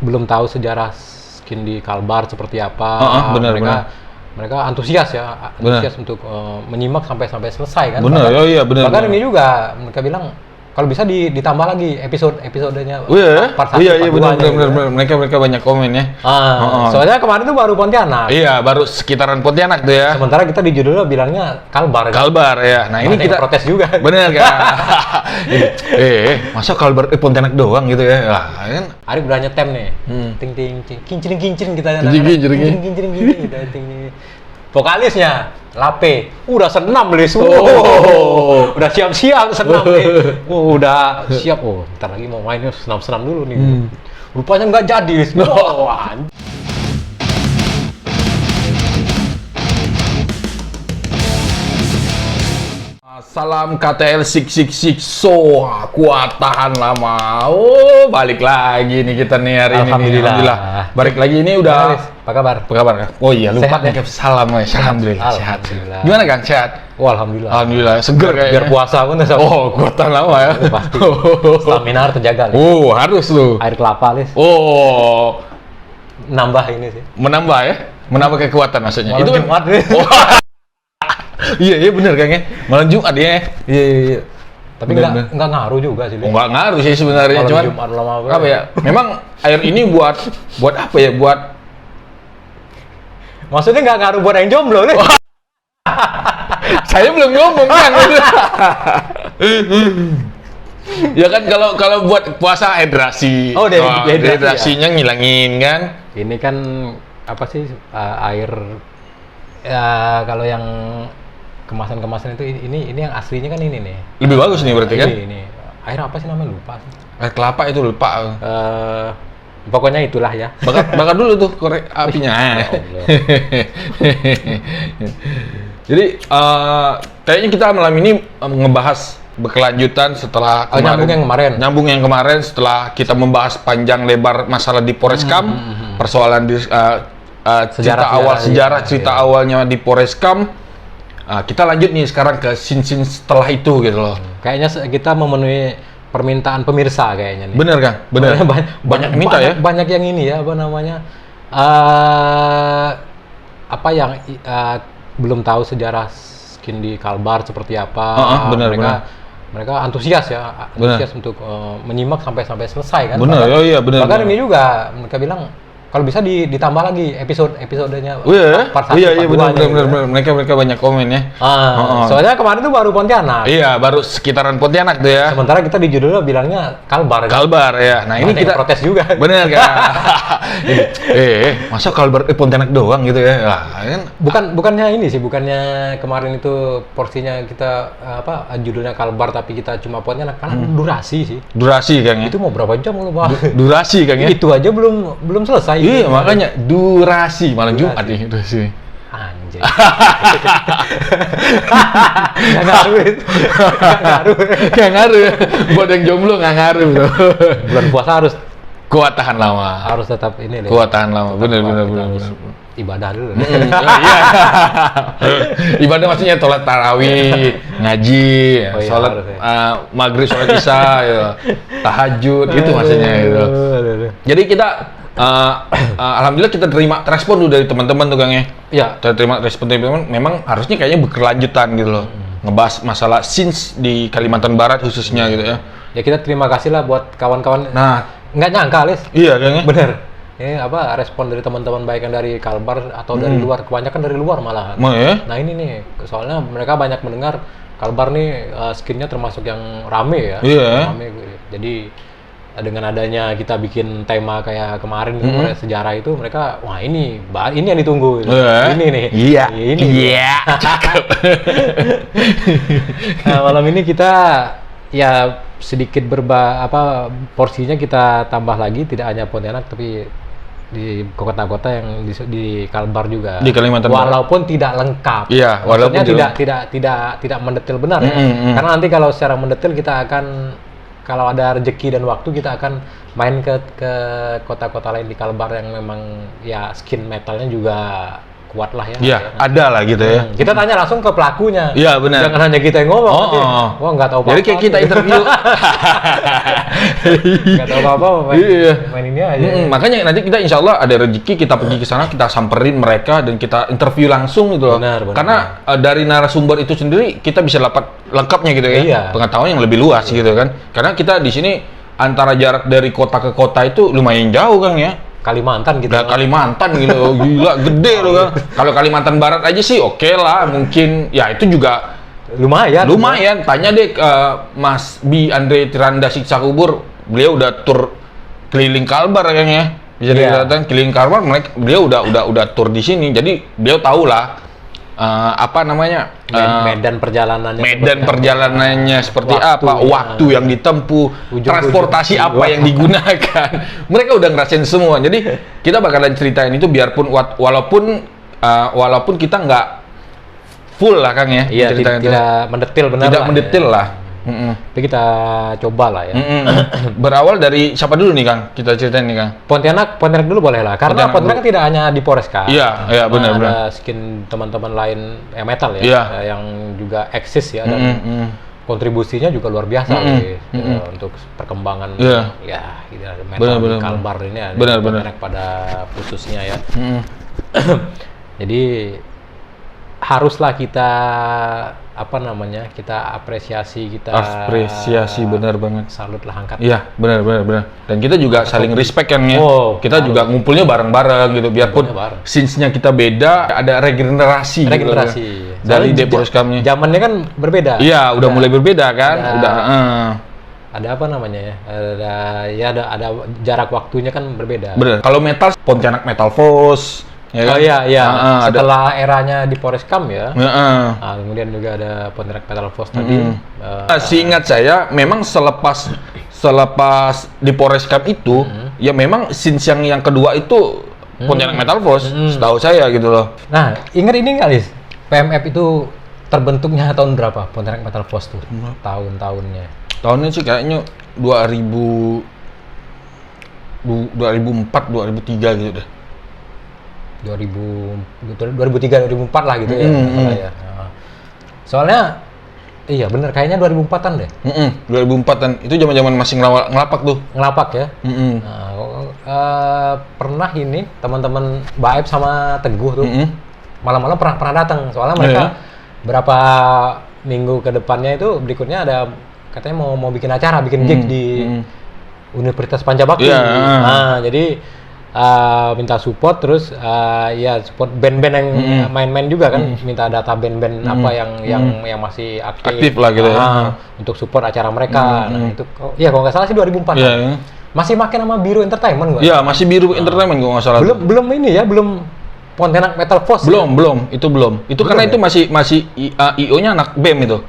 belum tahu sejarah skin di Kalbar seperti apa, mereka antusias untuk menyimak sampai selesai kan. Benar, benar. Bahkan ini juga mereka bilang kalau bisa ditambah lagi episodenya. Part 1, part 2 benar. Mereka banyak komen ya. Soalnya kemarin tuh baru Pontianak. Iya, baru sekitaran Pontianak tuh ya. Sementara kita di judulnya bilangnya Kalbar. Kalbar ya. Nah, ini kita protes juga. Bener kan? Masa Kalbar Pontianak doang gitu ya? Lah, kan Arif udah nyetem nih. Ting kincring kita. Kincring kita ting. Vokalisnya Lape udah senam Lis. Udah siap-siap senam nih. Udah siap. Ntar lagi mau main senam dulu nih. Rupanya nggak jadi Lis. Salam KTL 666. Kuat tahan lama. Balik lagi nih kita nih hari ini. Alhamdulillah. Balik lagi ini udah. Apa kabar? Oh iya, lupa sehat, ya? Salam ya. Alhamdulillah. Sehat. Gimana Kang? Sehat? Alhamdulillah. Seger kayaknya. Biar puasa pun kuat tahan lama ya. Pasti. Stamina harus terjaga. Harus tuh. Air kelapa Lis. Nambah ini sih. Menambah ya? Menambah kekuatan maksudnya. Malam Jumat. Iya bener Kang ya. Malam Jumat ya. Iya. Tapi nggak ngaruh juga sih. Nggak ngaruh sih sebenarnya. Cuman Jumat lama apa ya? Memang air ini buat apa ya? Maksudnya nggak ngaruh buat yang jomblo nih. Saya belum ngomong kan. Ya kan kalau buat puasa hidrasi. Hidrasinya ngilangin kan. Ini kan apa sih air ya kalau yang kemasan itu ini yang aslinya kan ini nih. Lebih bagus nih berarti kan? Ini air apa sih namanya lupa sih. Air kelapa itu lupa. Pokoknya itulah ya. Bakar dulu tuh korek apinya. Jadi kayaknya kita malam ini ngebahas berkelanjutan setelah nyambung yang kemarin setelah kita membahas panjang lebar masalah di Polreskam, persoalan di cerita awalnya di Polreskam. Kita lanjut nih sekarang ke scene setelah itu gitu loh. Kayaknya kita memenuhi permintaan pemirsa kayaknya nih. Bener Kang, bener. Banyak minta ya. Banyak yang ini ya, apa namanya? Apa yang belum tahu sejarah skin di Kalbar seperti apa. Mereka antusias untuk menyimak sampai selesai kan. Bener. Bahkan ini juga mereka bilang kalau bisa ditambah lagi episodenya. Part 1, part 2 bener. Mereka banyak komen ya. Soalnya kemarin tuh baru Pontianak. Iya, baru sekitaran Pontianak tuh ya. Sementara kita di judulnya bilangnya Kalbar. Kalbar ya. Nah, ini kita protes juga. Bener kan? Masa Kalbar Pontianak doang gitu ya? Lah, kan bukannya ini sih, bukannya kemarin itu porsinya kita judulnya Kalbar tapi kita cuma Pontianak karena durasi sih. Durasi Kang ya. Itu mau berapa jam lu, Bang? Durasi Kang ya. Itu aja belum selesai. Iya, makanya durasi malam Jumat nih durasi. Anjir. Nggak ngaruh. Buat yang jomblo nggak ngaruh bro. Bulan puasa harus kuat tahan lama. Harus tetap ini. Kuat tahan lama. Bener. Ibadah dulu. Iya. Ibadah maksudnya sholat tarawih, ngaji, sholat maghrib, sholat isya, tahajud, gitu maksudnya gitu. Jadi kita alhamdulillah kita terima respon dulu dari teman-teman tuh Kang ya. Iya. Kita terima respon dari teman-teman. Memang harusnya kayaknya berkelanjutan gitu loh. Ngebahas masalah scenes di Kalimantan Barat khususnya gitu ya. Ya kita terima kasih lah buat kawan-kawan. Nah, nggak nyangka Lis. Iya Kang ya. Bener. Ini respon dari teman-teman baik yang dari Kalbar atau dari luar, kebanyakan dari luar malahan. Nah ini nih, soalnya mereka banyak mendengar Kalbar nih skinnya termasuk yang rame ya. Iya. Rame. Jadi dengan adanya kita bikin tema kayak kemarin sejarah itu, mereka wah ini yang ditunggu. Ini nih. Iya. Iya. Nah, malam ini kita ya sedikit porsinya kita tambah lagi, tidak hanya Pontianak tapi di kota-kota yang di Kalbar juga. Di Kalimantan walaupun tidak lengkap. Iya, walaupun tidak mendetail benar ya. Karena nanti kalau secara mendetail kita akan, kalau ada rezeki dan waktu kita akan main ke kota-kota lain di Kalbar yang memang ya skin metalnya juga kuat lah ya. Iya, ada lah gitu ya. Kita tanya langsung ke pelakunya. Iya, benar. Jangan hanya kita yang ngomong. Oh, oh. Wah, nggak tahu apa-apa. Jadi kayak kita interview. Nggak tahu apa-apa, main ini aja. Makanya nanti kita insya Allah ada rezeki, kita pergi ke sana, kita samperin mereka dan kita interview langsung gitu loh. Benar. Karena dari narasumber itu sendiri kita bisa dapat lengkapnya gitu ya. Iya. Pengetahuan yang lebih luas gitu kan. Karena kita di sini antara jarak dari kota ke kota itu lumayan jauh Kang ya. Kalimantan gitu. Udah Kalimantan gitu, gila gede loh Kang. Kalau Kalimantan Barat aja sih oke lah, mungkin ya itu juga lumayan. Tanya deh ke Mas Bi Andre Tiranda Siksa Kubur, beliau udah tur keliling Kalbar kayaknya. Bisa dikatakan keliling Kalbar, beliau udah tur di sini. Jadi beliau tahu lah medan perjalanannya seperti apa, waktu yang ditempuh, transportasi apa yang digunakan. Mereka udah ngerasain semua. Jadi kita bakalan ceritain itu biarpun walaupun kita nggak full lah Kang ya. Iya, tidak mendetil benar. Tidak mendetil lah. Tapi kita coba lah ya. Berawal dari siapa dulu nih Kang? Kita ceritain nih Kang. Pontianak dulu boleh lah. Karena Pontianak tidak hanya di Polres Kang. Iya benar. Ada skin teman-teman lain yang metal ya, yang juga eksis ya dan kontribusinya juga luar biasa untuk perkembangan ya gitu, metal di Kalbar ini ada Pontianak pada khususnya ya. Jadi haruslah kita kita apresiasi benar banget, salut lah, angkat. Iya benar. Dan kita juga saling respect kan ya. Kita juga ngumpulnya bareng-bareng gitu, biarpun scenes-nya kita beda, ada regenerasi. Gitu, dari Deporoskamnya. Zamannya kan berbeda. Iya, udah mulai berbeda kan. Ada ada jarak waktunya kan berbeda. Bener. Kalau metal Pontianak Metal Force. Ya setelah eranya di Polreskam ya. Kemudian juga ada Pontianak Metal Force tadi. Seingat saya, memang selepas di Polreskam itu, ya memang scenes yang kedua itu Pontianak Metal Force, setahu saya gitu loh. Nah, ingat ini nggak, Lis? PMF itu terbentuknya tahun berapa? Pontianak Metal Force tuh, tahun-tahunnya. Tahunnya sih kayaknya 2004, 2003 gitu deh. 2003, 2004 lah gitu ya. Soalnya iya bener, kayaknya 2004-an deh. 2004-an, itu zaman-zaman masih ngelapak tuh. Ngelapak ya. Pernah ini teman-teman Baep sama Teguh tuh malam-malam pernah datang. Soalnya mereka berapa minggu ke depannya itu berikutnya ada katanya mau bikin acara, bikin gig di Universitas Pancabakti. Nah, jadi minta support, terus support band-band yang main-main juga kan, minta data band-band apa yang masih aktif lah gitu untuk support acara mereka. Nah itu kalau nggak salah sih 2004 kan? Masih makin nama Biru Entertainment nggak? Iya, masih Biru Entertainment kalau nggak salah. Belum ini ya, belum Pontianak Metal Force. Belum. Itu karena itu masih IO-nya anak BEM itu.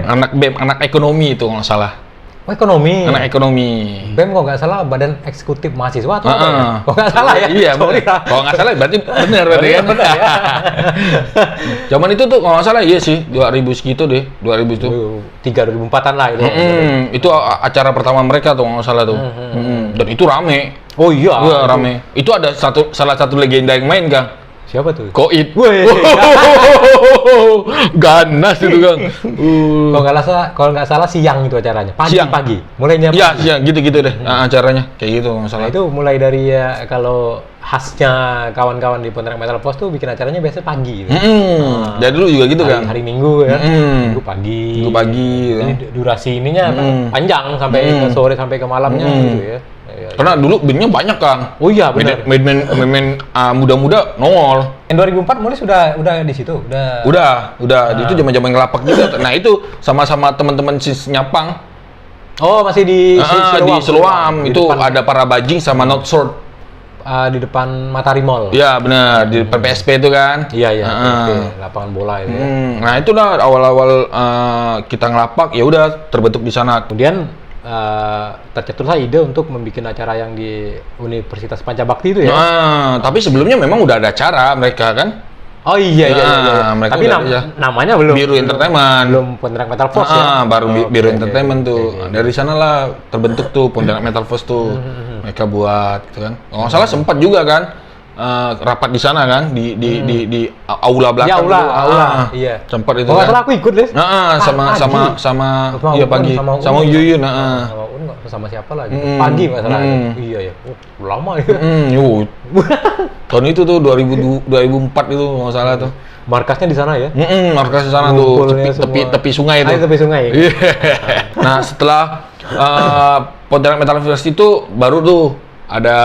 Anak BEM, anak ekonomi itu kalau nggak salah. Ekonomi. Anak ekonomi. BEM kalau nggak salah Badan Eksekutif Mahasiswa atau apa ya? Kalau nggak salah ya? Iya, kalau nggak salah berarti benar kan? Benar ya. Zaman itu tuh kalau nggak salah iya sih, 2000 segitu deh, 2000 itu. 2004-an lah itu. Itu acara pertama mereka tuh kalau nggak salah tuh. Dan itu rame. Oh iya. Iya, rame. Itu ada salah satu legenda yang main, Kang. Siapa tuh? Koit. Ganas itu Kang. Kalau nggak salah siang itu acaranya. Pagi. Mulainya pagi. Iya, gitu deh acaranya. Kayak gitu nggak salah. Nah, itu mulai dari kalau khasnya kawan-kawan di Pontianak Metal Force tuh bikin acaranya biasanya pagi. Gitu. Dari dulu juga gitu kan. Hari Minggu ya. Minggu pagi. Jadi durasi ininya panjang sampai ke sore sampai ke malamnya gitu ya. Karena dulu bandnya banyak Kang. Oh iya benar. Band muda-muda nongol. Yang 2004 mulai sudah di situ. Udah. Itu zaman-zaman ngelapak juga. Nah itu sama-sama teman-teman Nyapang. Oh masih di Siloam. Itu ada para bajing sama Not Short. Di depan Matahari Mall. Iya benar, di depan PSP itu kan. Iya. Lapangan bola itu. Nah itulah awal-awal kita ngelapak, ya udah terbentuk di sana. Kemudian tercetuslah ide untuk membuat acara yang di Universitas Pancabakti itu ya. Tapi sebelumnya memang udah ada acara mereka kan. Oh iya. Tapi namanya belum. Biru Entertainment. Belum Pontianak Metal Force ya. Baru Biru Entertainment tuh. Dari sanalah terbentuk tuh Pontianak Metal Force tuh. Mereka buat gitu kan. Kalau nggak salah sempat juga kan rapat di sana kan di aula belakang. Di aula, dulu. aula. Iya. Sempat itu. Oh, kan. salah aku ikut, Des. Sama iya pagi. Sama Yuyun, Sama Un, sama siapa lagi? Pagi nggak salah. Iya ya. Lama ya. Tahun itu tuh 2004 itu nggak salah tuh. Markasnya di sana ya? Markas di sana tuh, tepi sungai itu. Tepi sungai. Iya. Nah, setelah Pontianak Metal Fest itu baru tuh ada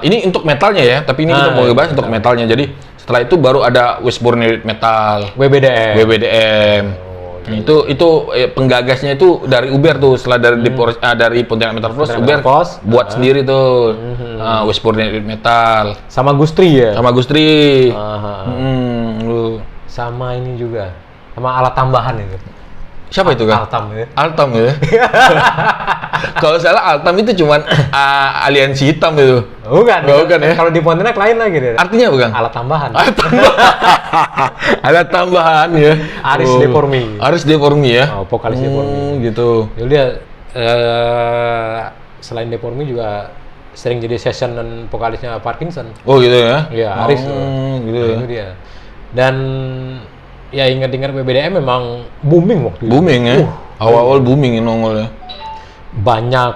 ini untuk metalnya ya, tapi ini kita mau bahas untuk metalnya. Jadi setelah itu baru ada Westbourne Metal, WBDM. Itu penggagasnya itu dari Uber tuh, setelah dari Pontianak Metal Fest, Uber buat sendiri tuh Westbourne Metal. Sama Gustri ya? Sama Gustri. Sama ini juga, sama alat tambahan itu. Siapa itu kan? Altam ya. Kalau salah Altam itu cuman aliansi hitam itu. Bukan ya. Kalau di Pontianak lain lagi deh. Artinya bukan? Alat tambahan. Alat tambahan ya. Aris Deformi ya. Oh, vokalis Deformi. Gitu. Jadi dia selain Deformi juga sering jadi session dan vokalisnya Parkinson. Oh gitu ya? Iya, Aris. Gitu ya. Itu dia. Dan ya ingat-ingat WBDM memang booming waktu itu. Booming ya? Awal-awal booming nongol ya? Banyak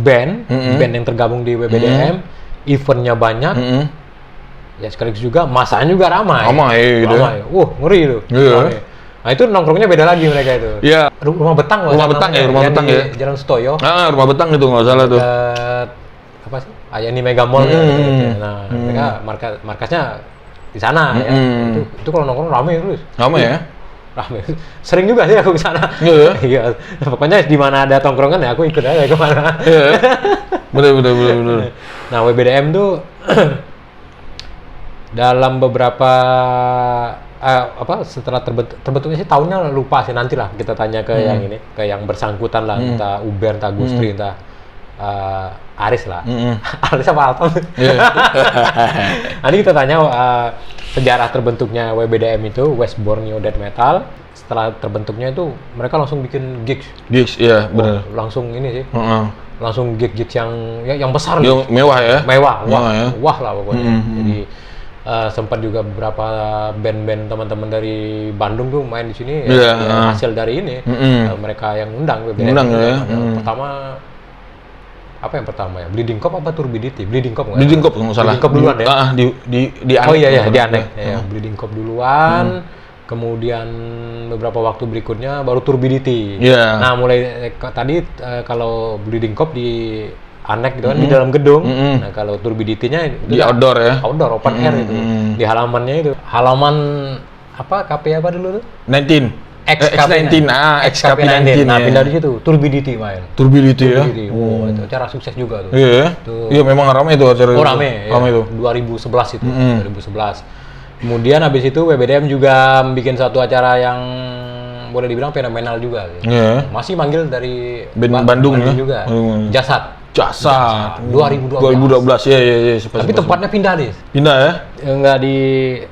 band yang tergabung di WBDM, eventnya banyak, ya sekaligus juga masanya juga ramai. Ramai gitu. Ngeri itu. Iya. Nah itu nongkrongnya beda lagi mereka itu. Iya. Rumah Betang Rumah Betang ya. Jalan Sutoyo. Rumah Betang itu nggak salah tuh. Apa sih? Ayani Mega Mall gitu. Nah mereka markasnya di sana ya. Itu kalau nongkrong ramai terus. Ramai ya? Ramai. Sering juga sih aku ke sana. Iya. Pokoknya di mana ada tongkrongan ya aku ikut aja ke mana. Iya. Benar. Nah, WBDM tuh dalam beberapa setelah terbentuknya sih tahunnya lupa sih, nantilah kita tanya ke yang ini, ke yang bersangkutan lah, entah Uber, entah Gustri, entah Aris lah. Aris apa Altam? Nanti kita tanya sejarah terbentuknya WBDM itu, Westbourne Death Metal. Setelah terbentuknya itu mereka langsung bikin gigs. Iya benar. Langsung ini sih. Langsung gigs yang besar. Yang mewah ya? Wah lah pokoknya. Jadi sempat juga beberapa band-band teman-teman dari Bandung tuh main di sini. Hasil dari ini mereka yang undang WBDM. Pertama apa yang pertama ya? Bleeding Cop apa Turbidity? Bleeding Cop nggak salah. Bleeding Cop duluan ya? Di Anek. Oh iya, di Anek. Bleeding Cop duluan, kemudian beberapa waktu berikutnya baru Turbidity. Nah mulai tadi kalau Bleeding Cop di Anek gitu kan, di dalam gedung. Nah kalau Turbidity-nya di outdoor ya? Outdoor, open air itu. Di halamannya itu. Halaman apa? KP apa dulu tuh? XKP19. XKP19. Nah, pindah di situ. Turbidity main. Turbidity ya. Itu acara sukses juga tuh. Iya. Iya, memang ramai itu acara. Ramai itu. 2011 itu. 2011. Kemudian habis itu WBDM juga bikin satu acara yang boleh dibilang fenomenal juga. Iya. Masih manggil dari Bandung ya. Juga. Jasad. 2012 ya. Tapi tempatnya pindah deh. Pindah ya? Enggak di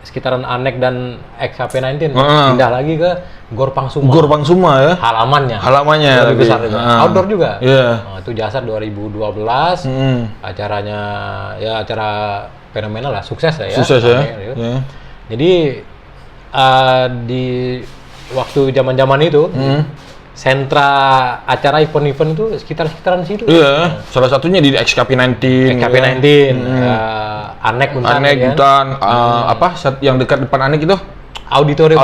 sekitaran Anek dan XKP19. Pindah lagi ke Gor Pangsuma. Gor Pangsuma ya? Halamannya lebih besar itu. Outdoor juga. Iya. Itu Jasad 2012. Acaranya ya acara fenomenal lah, sukses lah ya. Sukses ya. Jadi di waktu zaman-zaman itu sentra acara event-event itu sekitaran situ. Iya, salah satunya di XKP19. Anek Hutan, apa yang dekat depan Anek itu? Auditorium.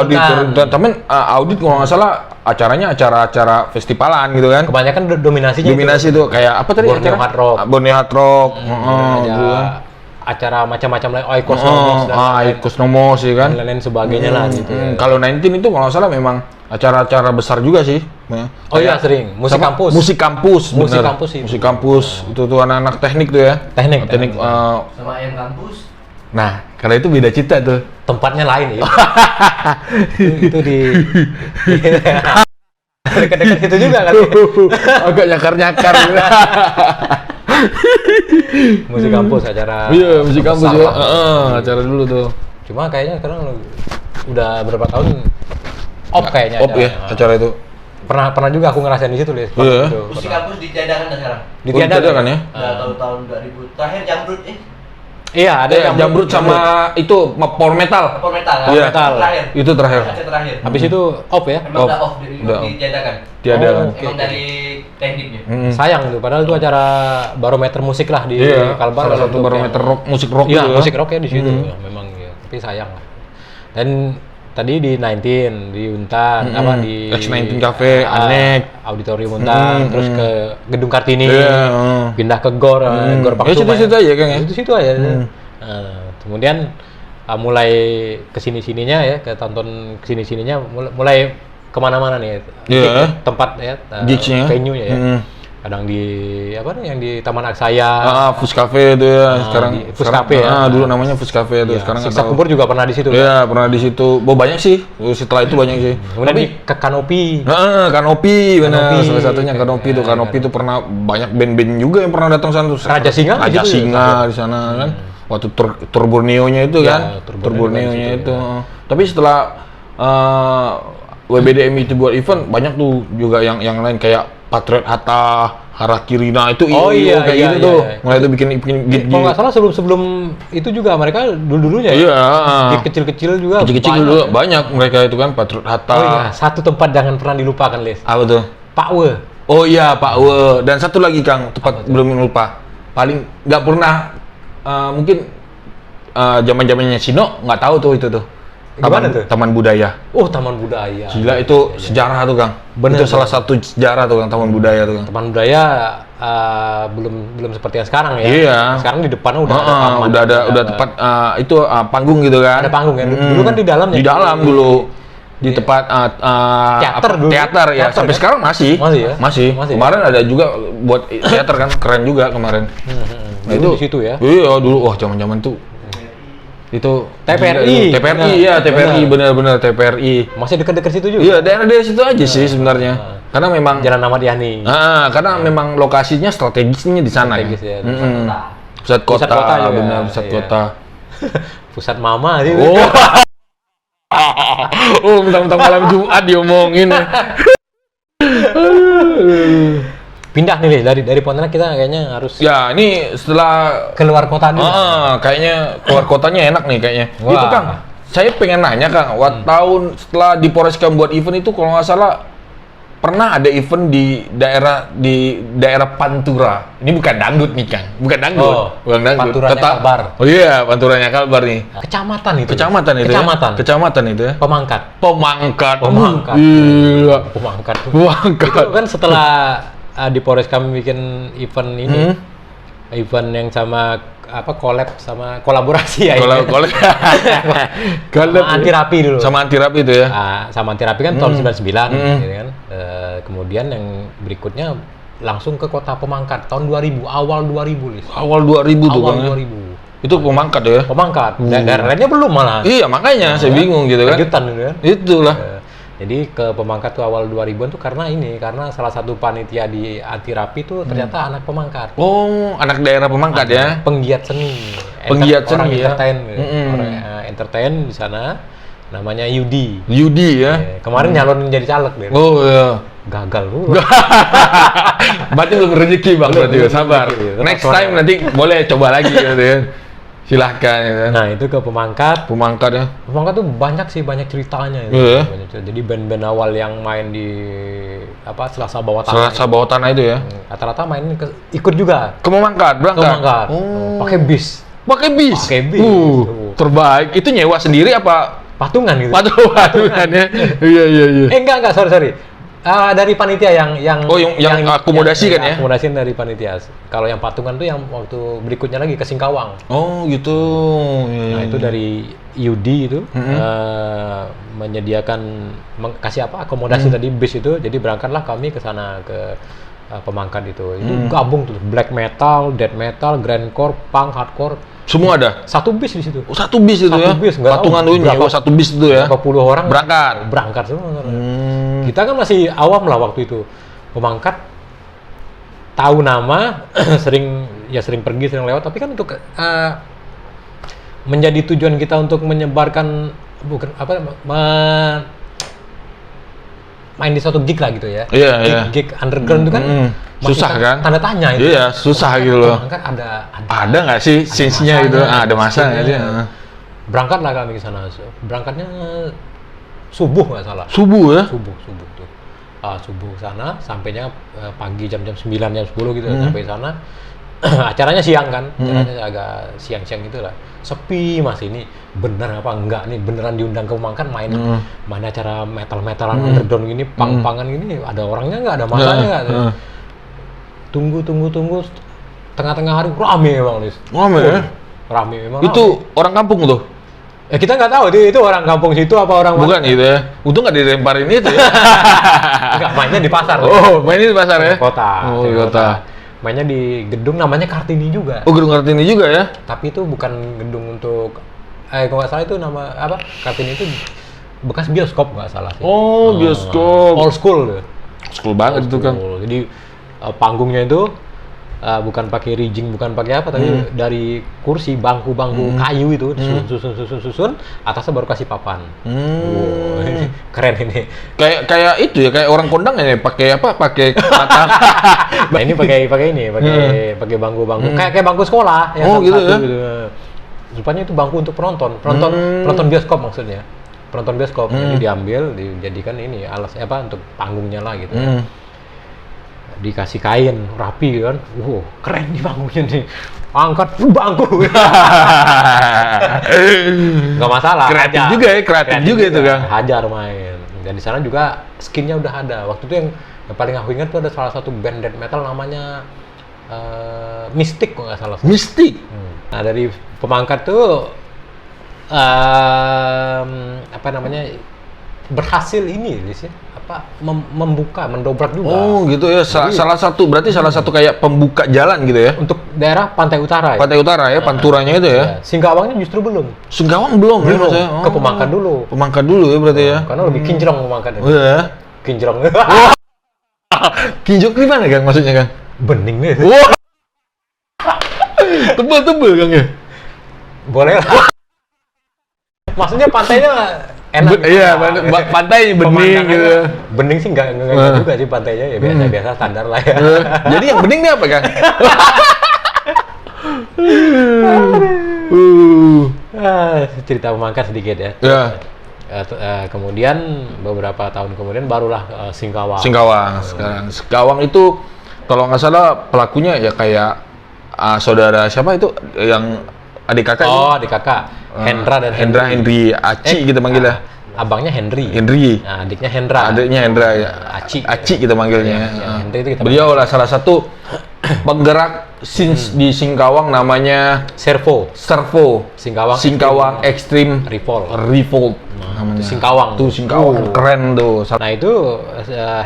Tapi audit kalau nggak salah acaranya acara festivalan gitu kan? Kebanyakan dominasi itu kayak apa tadi? Borneo Hard Rock. Borneo Hard Rock. Acara macam-macam lain, Oikos Nomos ya kan? Dan lain sebagainya lah gitu. Kalau 19 itu kalau nggak salah memang acara-acara besar juga sih. Oh iya sering. Musik kampus itu tuh anak-anak teknik tuh ya. Teknik sama ayam kampus. Nah, karena itu beda cerita tuh. Tempatnya lain ya. itu di dekat-dekat itu juga kan. Agak nyakar-nyakar. Musik kampus acara. Iya, musik kampus ya. Acara dulu tuh. Cuma kayaknya sekarang udah berapa tahun kayaknya acara itu. Pernah juga aku ngerasain di situ, Lis. Musik kampus ditiadakan sekarang. Ditiadakan ya? Tahun 2000 terakhir Jamrut Iya, ada Jamrut sama itu power metal. Power metal. Iya. Metal. Terakhir. Itu terakhir. Aceh terakhir. Habis itu off ya. Emang udah off, Udah off. ditiadakan. Tiadakan. Oke. Emang dari tekniknya. Sayang tuh, padahal itu acara barometer musik lah di Iya, Kalbar. salah satu untuk barometer yang- rock, musik rock Iya, gitu ya. musik rock ya di situ. Ya, memang ya. Tapi sayang lah. Dan tadi di 19 di Untan di X19 Cafe, Anek. Auditorium Untan, terus ke Gedung Kartini. Iya, Pindah ke GOR, GOR Ya, situ-situ aja kan ya. Itu aja. Nah, kemudian mulai kesini-sininya ya, ke tonton kesini-sininya mulai kemana-mana nih. Iya. Tempat ya, Gigs-nya. venue-nya ya. Kadang di apa nih yang di Taman Aksaya. Fus Cafe itu ya, sekarang di Fus sekarang- Cafe ya. dulu namanya Fus Cafe itu, Iya, sekarang nggak Siksa tahu. Kubur juga pernah di situ. Iya, pernah di situ. Banyak sih. Setelah itu banyak sih. Kemudian di ke Kanopi. Kanopi benar. Kanopi. Salah satunya Kanopi itu. Kanopi itu pernah banyak band-band juga yang pernah datang sana tuh. Raja Singa di Raja situ Singa di sana kan. Waktu tur Borneo-nya itu Iya, kan. tur Tur Borneo Borneo-nya di situ, itu. Tapi setelah WBDM itu buat event, banyak tuh juga yang lain kayak Patriot Hatta, Harakirina itu Oh, iya, kayak iya, gitu iya, tuh. iya. Mulai itu bikin gig. Kalau nggak salah sebelum itu juga mereka dulunya ya. Iya. Gig kecil-kecil juga. Kecil-kecil banyak. dulu banyak mereka itu kan Patriot Hatta. Oh iya, satu tempat jangan pernah dilupakan, Les. Apa tuh? Pak We. Oh iya Pak We. Dan satu lagi Kang, tepat belum lupa. Paling nggak pernah mungkin zaman-zamannya Sino nggak tahu tuh itu tuh. Gimana tuh? Taman Budaya. Oh, Taman Budaya. Gila itu sejarah tuh Kang. Bener, Itu salah satu sejarah tuh Kang, Taman Budaya tuh Kang. Taman Budaya belum seperti yang sekarang ya. Iya. Sekarang di depannya udah ada taman. udah tepat itu panggung gitu kan. Ada panggung ya. Dulu kan di dalamnya. Di dalam dulu. Di tempat Teater dulu. teater ya. Teater, Sampai kan? sekarang masih. Masih ya? Masih. Masih. Kemarin ada juga buat teater kan, keren juga kemarin. Dulu di situ ya. Iya, dulu wah zaman-zaman tuh. Itu TPRI. TPRI ya, TPRI benar-benar TPRI. Masih dekat-dekat situ juga. Iya, daerah-daerah situ aja sih sebenarnya. Karena memang Jalan Ahmad Yani. karena memang lokasinya strategisnya di sana Strategis ya. Pusat kota, Pusat kota juga. benar pusat Iya. kota. Pusat Mama sih. Oh. Mentang-mentang malam Jumat diomongin. Pindah nih, Les. Dari Pontianak kita kayaknya harus Ya, ini setelah keluar kota dulu. kayaknya keluar kotanya enak nih kayaknya. Wah. Itu Kang, saya pengen nanya Kang, tahun setelah di Polreskam buat event itu kalau nggak salah pernah ada event di daerah Pantura. Ini bukan dangdut nih Kang, bukan dangdut, Oh, bukan dangdut. Panturanya Kalbar. Oh iya, Panturanya Kalbar nih. Kecamatan itu. Kecamatan itu Kecamatan. ya? Kecamatan itu ya? Pemangkat. Pemangkat. Pemangkat. Gila. Pemangkat. Pemangkat. Itu kan setelah di Polres kami bikin event ini, event yang sama collab sama kolaborasi ya. Kalau Sama anti rapi dulu. sama anti rapi itu ya. Sama anti rapi kan tahun 99 gitu kan. Kemudian yang berikutnya langsung ke kota Pemangkat tahun 2000, awal 2000, Lis. Awal 2000 tuh Awal Bang. ya. 2000. Itu Pemangkat ya. Pemangkat. Daerah lainnya belum malah. Iya, makanya saya bingung gitu kan. Kejutan gitu kan. Itulah. Jadi ke Pemangkat tuh awal 2000-an tuh karena salah satu panitia di anti rapi tuh ternyata anak Pemangkat. Oh, anak daerah Pemangkat ya. Penggiat seni. Penggiat Orang seni, ya. entertain. Gitu. Orang entertain di sana namanya Yudi. Yudi ya. Kemarin nyalonin jadi caleg deh. Oh iya. Gagal dulu. Berarti belum rezeki Bang, berarti Belum sabar. rezeki. Next time nanti boleh coba lagi gitu ya. Silahkan ya kan. Nah, itu ke Pemangkat. Pemangkat ya. Pemangkat tuh banyak ceritanya. Iya. Banyak cerita. Jadi band-band awal yang main di Selasa Bawah Tanah. Selasa bawah tanah itu ya. Rata-rata main ikut juga. Ke Pemangkat, Ke berangkat. Pemangkat. Oh. Pakai bis. Pakai bis. Pakai bis. Terbaik. Itu nyewa sendiri apa Patungan gitu. patungan ya? Iya. Enggak, sorry. Dari panitia yang Oh, yang akomodasi kan ya? Akomodasi dari panitia. Kalau yang patungan tuh yang waktu berikutnya lagi ke Singkawang. Oh, gitu. Nah, itu dari Yudi itu menyediakan kasih akomodasi tadi bis itu. Jadi berangkatlah kami ke sana ke Pemangkat itu. Itu gabung tuh black metal, death metal, grindcore, punk, hardcore. Semua ada. Satu bis di situ. Oh, satu bis itu ya. Satu bis, nggak Patungan tahu tuh nyewa satu bis itu ya. Berapa puluh orang Berangkat. semua. Kita kan masih awam lah waktu itu. Pemangkat tahu nama, sering pergi, sering lewat, tapi kan untuk menjadi tujuan kita untuk menyebarkan main di suatu gig lah gitu ya. Iya, gig, iya. gig underground itu kan masih Susah kan? Tanda tanya itu. Iya, susah gitu loh. Kan Ada nggak sih scene-nya gitu? Ada masa nggak sih? Berangkat lah kami ke sana. Berangkatnya subuh nggak salah. Subuh ya? Subuh tuh. Subuh ke sana, sampainya pagi jam 9, jam 10 gitu sampai sana. Acaranya siang kan, acaranya agak siang-siang gitu lah. Sepi mas ini, bener apa enggak nih, beneran diundang ke Pemangkat main acara metal-metalan underground gini, pang-pangan gini, ada orangnya nggak, ada masanya nggak? Tunggu, tengah-tengah hari rame emang Lis. Rame ya? Rame memang. Itu orang kampung tuh? Kita nggak tahu itu orang kampung situ apa orang Bukan gitu ya? Untung nggak dilemparin itu ya? Enggak, mainnya di pasar. Oh, mainnya di pasar ya? Kota. Oh, di kota. Mainnya di gedung namanya Kartini juga. Oh, gedung Kartini juga ya? Tapi itu bukan gedung untuk kalau nggak salah itu nama apa? Kartini itu bekas bioskop nggak salah sih. Oh, bioskop. Old school. School banget itu kan. Jadi panggungnya itu bukan pakai rigging, bukan pakai apa, tapi dari kursi, bangku-bangku kayu itu susun, atasnya baru kasih papan. Wow, ini keren ini. Kayak itu ya, kayak orang kondang ya, pakai apa? Pakai kata. Nah, ini pakai bangku-bangku kayak bangku sekolah yang gitu ya. gitu. Rupanya itu bangku untuk penonton bioskop maksudnya. Penonton bioskop. Jadi diambil, dijadikan ini untuk panggungnya lah gitu. Dikasih kain rapi kan, keren nih bangunnya nih, angkat bangku, nggak masalah. Kreatif hajar. juga ya, kreatif juga itu kan. Hajar main. Dan di sana juga skinnya udah ada. Waktu itu yang paling aku ingat tuh ada salah satu band death metal namanya Mystic kok nggak salah. Mystic. Nah dari Pemangkat tuh berhasil ini sih mendobrak juga. Oh gitu ya. Salah satu kayak pembuka jalan gitu ya. Untuk daerah Pantai Utara. Pantai Utara ya, panturanya itu ya. Singkawangnya justru belum. Singkawang belum ya maksudnya. Ke Pemangkat dulu. Pemangkat dulu ya berarti ya. Karena lebih kinclong Pemangkat ini. Oh ya. Kinclong. Kinjok gimana Kang maksudnya Kang? Bening nih. Wah. Tebel Kang ya. Boleh lah. Maksudnya pantainya enak. Iya, pantai bening gitu. Bening sih enggak juga sih pantainya, ya biasa standar lah ya. Jadi yang bening ini apa, Kang? Cerita Pemangkat sedikit ya. Ya. Kemudian beberapa tahun kemudian barulah Singkawang. Sekarang Singkawang itu kalau nggak salah pelakunya ya kayak saudara siapa itu yang adik kakak? Oh, adik kakak. Hendra dan Henry Aci kita manggilnya. Abangnya Henry. Nah, adiknya Hendra. Adiknya Hendra ya. Aci kita manggilnya. Henry itu beliau lah salah satu penggerak di Singkawang namanya Servo. Singkawang Extreme Revolt. Namanya. Singkawang. Tuh Singkawang keren tuh. Nah itu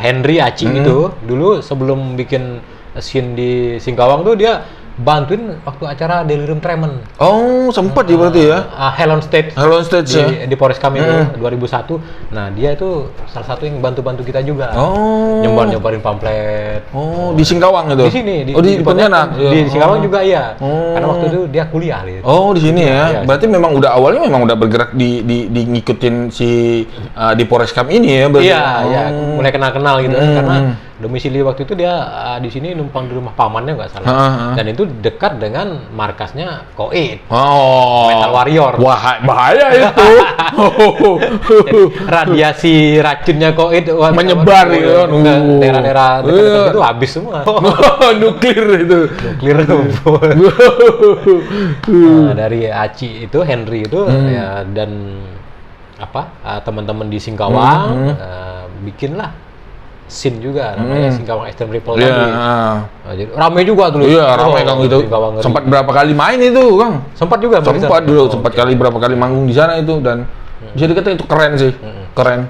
Henry Aci itu dulu sebelum bikin scene di Singkawang tuh dia bantuin waktu acara Delirium Tremens. Oh, sempat ya berarti ya? Hell on Stage ya? Di Polres kami itu 2001. Nah, dia itu salah satu yang bantu-bantu kita juga. Oh. Nyebarin pamflet. Oh, di Singkawang itu? Di sini. Di Pontianak? Di Singkawang juga iya. Karena waktu itu dia kuliah. Gitu. Oh, di sini ya? Berarti memang awalnya udah bergerak di ngikutin si di Polres Kam ini ya? Berarti? Iya. Mulai kenal-kenal gitu. Karena domisili waktu itu dia di sini numpang di rumah pamannya nggak salah. Dan itu dekat dengan markasnya Koid. Oh. Metal Warrior. Wah, bahaya itu. Radiasi racunnya Koid menyebar gitu. Ke daerah-daerah dekat itu habis semua. Nuklir itu. Nah, dari Aci itu Henry itu ya, dan teman-teman di Singkawang bikinlah scene juga namanya Singkawang Extreme Revolt tadi. Jadi ramai juga tuh. Iya, ramai Kang itu. Sempat berapa kali main itu, Kang? Sempat juga. Sempat dulu, berapa kali manggung di sana itu dan bisa dikatakan itu keren sih. Keren.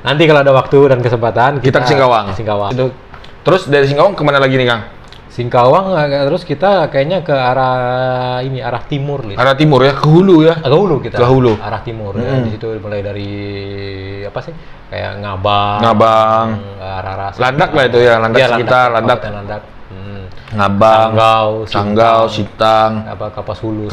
Nanti kalau ada waktu dan kesempatan kita ke Singkawang. Itu. Terus dari Singkawang kemana lagi nih, Kang? Singkawang terus kita kayaknya ke arah timur nih. Arah timur ya, ke hulu ya. Ke hulu kita. Ke hulu. Arah timur ya. Di situ mulai dari apa sih? Kayak Ngabang. Arah Landak lah itu ya, Landak sekitar Landak. Ngabang, Sanggau, Sitang, Kapas Hulu,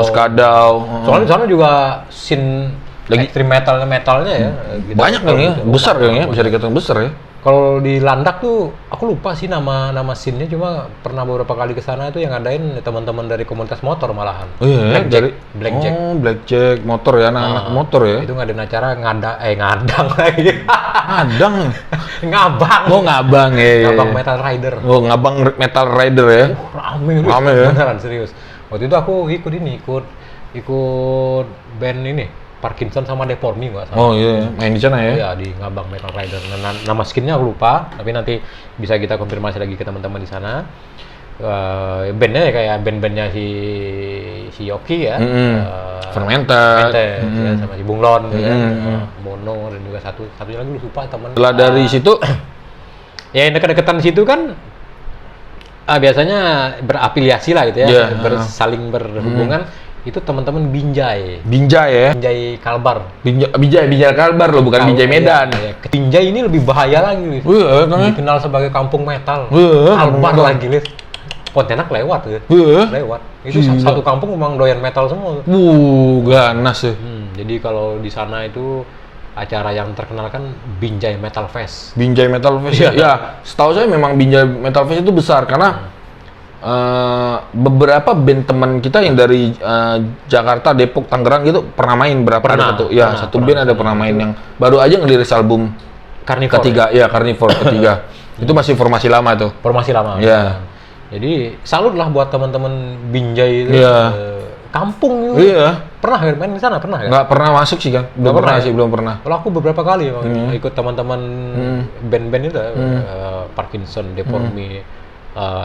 Skadau. Soalnya di sana juga scene Lagi ekstrim metalnya ya. Gitu. banyak kan ya, besar kan ya, bisa dikatakan besar ya. Kalau di Landak tuh aku lupa sih nama scene-nya, cuma pernah beberapa kali ke sana itu yang ngadain teman-teman dari komunitas motor malahan. Oh iya, Blackjack. Oh, Blackjack motor ya, anak-anak motor ya. Itu ngadain acara ngadang lagi. Adang. Ngabang. Oh, ngabang ya. Ngabang Metal Rider. Oh, ngabang Metal Rider ya. Rame ya. beneran serius. Waktu itu aku ikut band ini Parkinson sama Deformi nggak salah. Oh iya, main di sana ya? Iya, di Ngabang Metal Rider. Nama skinnya aku lupa, tapi nanti bisa kita konfirmasi lagi ke teman-teman di sana. Bandnya ya kayak band-bandnya si Yoki ya. Fermented. Ya, sama si Bunglon ya. Mono dan juga satunya lagi lupa teman. Setelah dari situ ya yang dekat-dekatan situ kan biasanya berafiliasi lah gitu ya, saling berhubungan. Itu teman-teman Binjai ya? Binjai Kalbar. Binjai Kalbar loh, bukan Binjai Medan. Ya. Binjai ini lebih bahaya lagi, Lis. Dikenal sebagai kampung metal. Kalbar lagi, Lis. Pontianak lewat ya. Lewat. Itu satu kampung memang doyan metal semua. Ganas ya. Jadi kalau di sana itu acara yang terkenal kan Binjai Metal Fest. Binjai Metal Fest ya. Setahu saya memang Binjai Metal Fest itu besar karena beberapa band teman kita yang dari Jakarta, Depok, Tangerang gitu pernah main satu band ada pernah main yang baru aja ngeliris album Carnivore ketiga ya, Carnivore ketiga. Itu masih formasi lama tuh. Formasi lama. Ya. Jadi salut lah buat teman-teman Binjai itu. Kampung itu. Iya. Pernah main di sana? Pernah ya? Nggak pernah masuk sih kan. Belum pernah. Kalau aku beberapa kali ikut teman-teman band-band itu Parkinson, Deformi,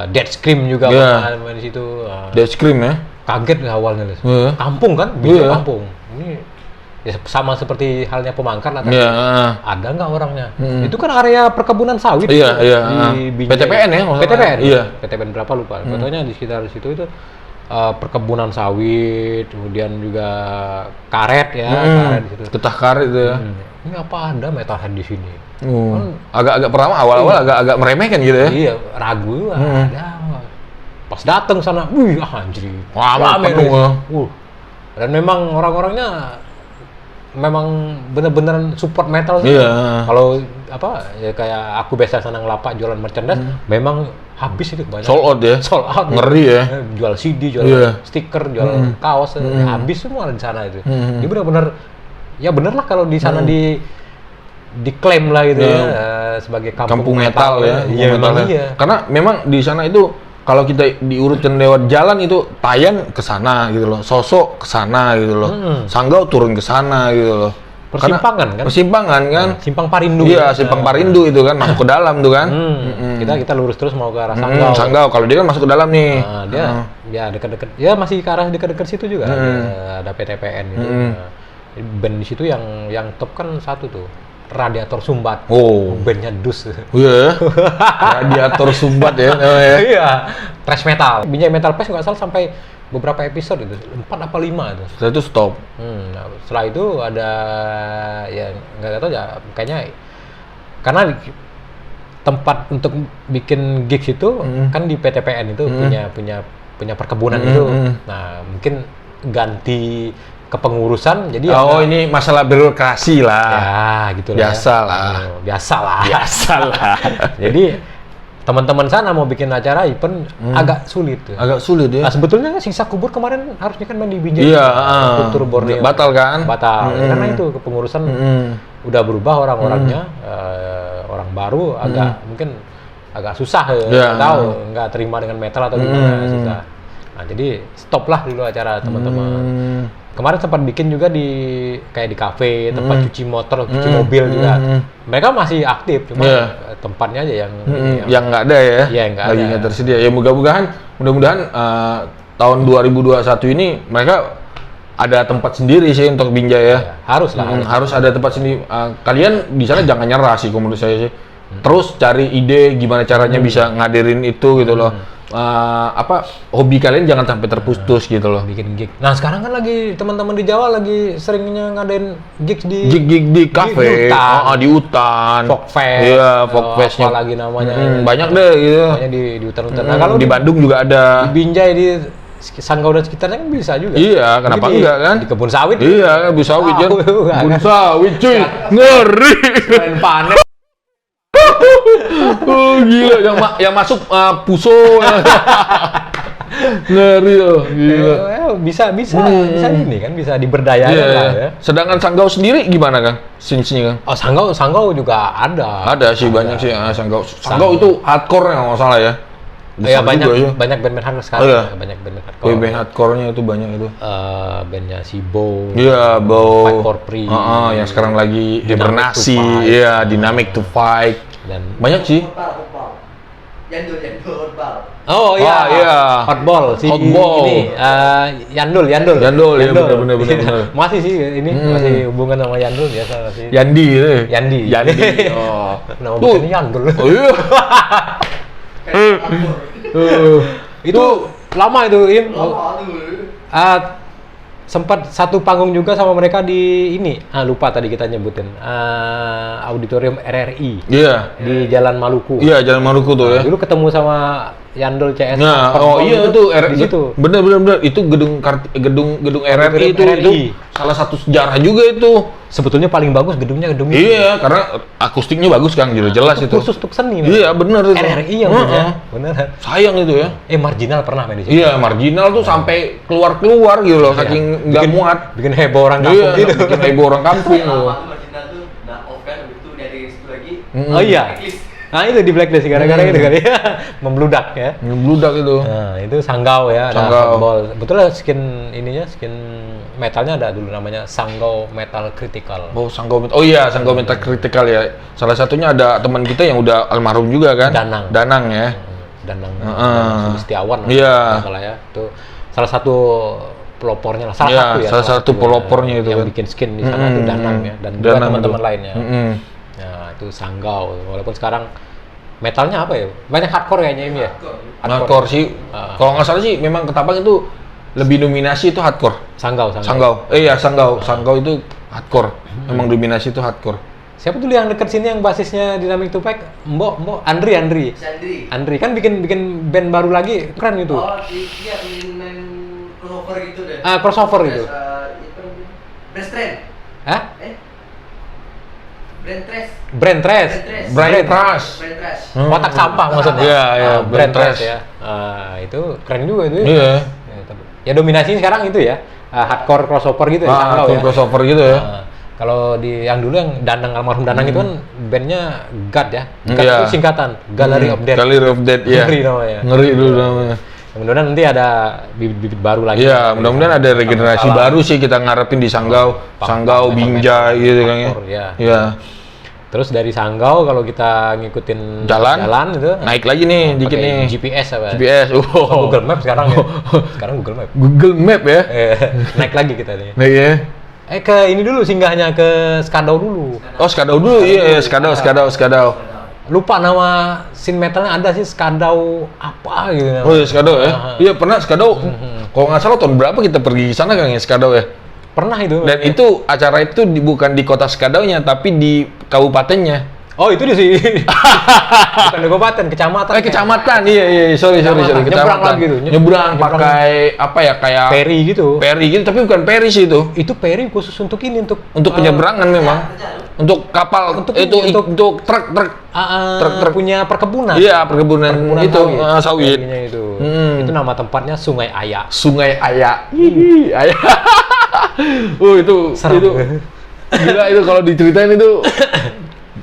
Dead Scream juga pernah main di situ. Dead Scream ya? Kaget awalnya, Lis. Kampung kan? Kampung. Ini ya sama seperti halnya Pemangkar lah. Ada nggak orangnya? Itu kan area perkebunan sawit. Di PTPN ya? PTPN? Iya. PTPN berapa lupa. Contohnya di sekitar situ itu perkebunan sawit, kemudian juga karet ya. Karet di situ. Getah karet itu ya. Ini apa ada metalhead di sini? Agak pertama awal-awal agak meremehkan gitu ya. Iya, ragu ada. Pas datang sana, anjir. Wah, penuh. Dan memang orang-orangnya memang bener-bener support metal sih. Iya. Kalau ya kayak aku biasa sana ngelapak jualan merchandise, memang habis itu kebanyakan. Sold out ya. Sold out. Ngeri ya. Jual CD, jual stiker, jual kaos, habis semua di sana itu. Jadi bener-bener ya bener lah kalau di sana diklaim lah gitu ya sebagai kampung metal ya. Iya, memang iya. Karena memang di sana itu kalau kita diurutkan lewat jalan itu Tayan ke sana gitu loh, Sosok ke sana gitu loh, Sanggau turun ke sana gitu loh. Persimpangan kan? Simpang Parindu. Iya, Simpang Parindu itu kan masuk ke dalam tuh kan. Kita lurus terus mau ke arah Sanggau. Sanggau, kalau dia kan masuk ke dalam nih. Dia ya dekat-dekat, ya masih ke arah dekat-dekat situ juga. Ada PTPN gitu. Band di situ yang top kan satu tuh, Radiator Sumbat. Bandnya Dus. Iya. Radiator Sumbat ya. Iya. Thrash metal. Binjai Metal Fest nggak salah sampai beberapa episode itu, 4 apa 5 itu. Setelah itu stop. Nah, setelah itu ada ya nggak tahu ya, kayaknya karena tempat untuk bikin gigs itu kan di PTPN itu punya perkebunan itu. Nah, mungkin ganti kepengurusan jadi ini masalah birokrasi lah. Ya, gitu lah. Biasalah. Jadi teman-teman sana mau bikin acara event agak sulit tuh. Agak sulit ya. Nah, sebetulnya sisa kubur kemarin harusnya kan main di Binjai. Iya, Kultur Borneo. Batal kan? Batal. Karena itu kepengurusan udah berubah orang-orangnya, orang baru mungkin agak susah nggak terima dengan metal atau gimana, susah. Nah, jadi stop lah dulu acara teman-teman. Kemarin sempat bikin juga kayak di kafe, tempat cuci motor, cuci mobil juga. Mereka masih aktif, cuma tempatnya aja yang nggak ada ya. Iya, nggak ada. Lagi nggak tersedia. Ya mudah-mudahan tahun 2021 ini mereka ada tempat sendiri sih untuk Binjai ya. Harus lah. Harus ada tempat sendiri. Kalian di sana jangan nyerah sih menurut saya sih. Terus cari ide gimana caranya bisa ngadirin itu gitu loh. Hobi kalian jangan sampai terputus gitu loh. Bikin gig. Nah, sekarang kan lagi teman-teman di Jawa lagi seringnya ngadain gigs di kafe, di hutan. Folkfest. Iya, Folkfestnya. Apa lagi namanya? Banyak deh gitu. Namanya di hutan-hutan. Nah, kalau di Bandung juga ada. Di Binjai Sanggau dan sekitarnya kan bisa juga. Iya, kenapa Mungkin enggak kan? Di kebun sawit. Iya, kebun sawit kan. Tahu, Kebun kan? sawit cuy. Ngeri. Selain panen. Oh gila, yang masuk puso. Ngeri loh, gila. Bisa ini kan, bisa diberdayakan Iya. lah ya. Sedangkan Sanggau sendiri gimana Kang? Sini Kang. Oh, Sanggau juga ada. Ada sih banyak sih Sanggau. Sanggau itu hardcore ya kalau salah ya. Ya, Besar juga ya. banyak band-band hardcore sekarang. Oh, iya. Banyak band hardcore. Band hardcore-nya itu banyak itu. Bandnya si Bow. Iya, Bow. Fight for Free. Yang sekarang lagi Dynamic hibernasi. to Fight. Iya, Dynamic to Fight. Dan Banyak sih. Hotball. Yandul, hotball. oh iya, iya. Hotball si Hotball. ini Yandul, Yandul, iya, bener. Masih sih ini masih hubungan sama Yandul biasa masih. Yandi itu. Yandi. Oh. Nama Tuh. bukannya Yandul. Oh iya. Itu lama itu Im. Lama tuh. Sempat satu panggung juga sama mereka di ini. Lupa tadi kita nyebutin. Auditorium RRI Iya. di Jalan Maluku. Iya, Jalan Maluku tuh ya. Dulu ketemu sama Yandul CS. Nah, Hotball iya itu di situ. Bener itu gedung RRI itu salah satu sejarah juga itu. Sebetulnya paling bagus gedungnya gedung itu. Iya, karena akustiknya bagus Kang, jelas itu. Khusus untuk seni. Iya, bener itu. RRI yang punya. Bener. Sayang itu ya. Marginal pernah main di situ. Iya, marginal tuh sampai keluar gitu loh, saking nggak muat. Bikin heboh orang kampung Iya, gitu. bikin heboh orang kampung. Lama tuh marginal tuh nah off kan habis itu dari situ lagi. Oh iya. Nah itu di blacklist gara-gara itu kali ya. Membludak ya. Ngebludak itu. Nah itu Sanggau ya, ada Sanggau. Hotball. Betul lah skin metalnya ada dulu namanya Sanggau Metal Critical. Oh, Sanggau. Oh iya, Sanggau Metal Critical ya. Salah satunya ada teman kita yang udah almarhum juga kan? Danang ya. Danang Iya. Setiawan. Kalau salah ya. Itu salah satu pelopornya lah. Salah satu pelopornya itu yang kan. bikin skin di sana itu Danang ya, dan juga Danang teman-teman itu. lainnya. Nah, itu Sanggau. Walaupun sekarang metalnya apa ya? Banyak hardcore kayaknya ini ya. Hardcore sih. Kalau nggak salah sih memang Ketapang itu lebih dominasi itu hardcore. Sanggau. Iya, Sanggau itu hardcore. Memang dominasi itu hardcore. Siapa dulu yang dekat sini yang basisnya Dynamic to Fight? Mbok Andri. Andri kan bikin band baru lagi, keren itu. Oh, dia main crossover gitu deh. Crossover itu. Brand Trend. Hah? Brand Trash. Brand Trash. Kotak sampah maksudnya. Iya, Brand Brand Trash. Trash ya. Itu keren juga itu. Iya. Ya dominasi sekarang itu ya. Hardcore crossover gitu ya, Sanggau ya. Crossover gitu ya. Kalau di yang dulu yang almarhum Danang itu kan bandnya GAD ya. GAD Iya. itu singkatan Gallery of Death. Gallery of Death, iya. Ngeri namanya. Ngeri dulu namanya. Mudah-mudahan nanti ada bibit-bibit baru lagi. Iya, mudah-mudahan ada regenerasi baru sih kita ngarepin di Sanggau, Binjai gitu kan ya. Iya. Terus dari Sanggau kalau kita ngikutin Jalan itu naik lagi nih dikit pakai nih. GPS apa? GPS. Google Map sekarang ya. Sekarang Google Map. Google Map ya. Naik lagi kita nih. Nah, iya. Ke ini dulu singgahnya ke Skadau dulu. Oh, Skadau dulu. Iya, Skadau. Lupa nama scene metalnya ada sih Skadau apa gitu. Oh, iya, Skadau ya. Iya, pernah Skadau. Kalau nggak salah tahun berapa kita pergi ke sana kan ya Skadau ya? Pernah itu. Dan itu acara itu bukan di kota Skadaunya tapi di kabupatennya. Oh, itu di sini. Bukan di kabupaten, kecamatan. Kecamatan. Iya, sorry. Nyebrang Kecamatan. lagi gitu. Nyebrang pakai apa ya kayak Ferry gitu. Ferry gitu, tapi bukan ferry sih itu. Itu ferry khusus untuk ini untuk Penyeberangan memang. Untuk kapal Untuk truk truk punya perkebunan. Iya, perkebunan itu sawit. Ferrynya itu. Itu nama tempatnya Sungai Ayak. Sungai Ayak. Ayak. Itu Serem. itu gila itu kalau diceritain itu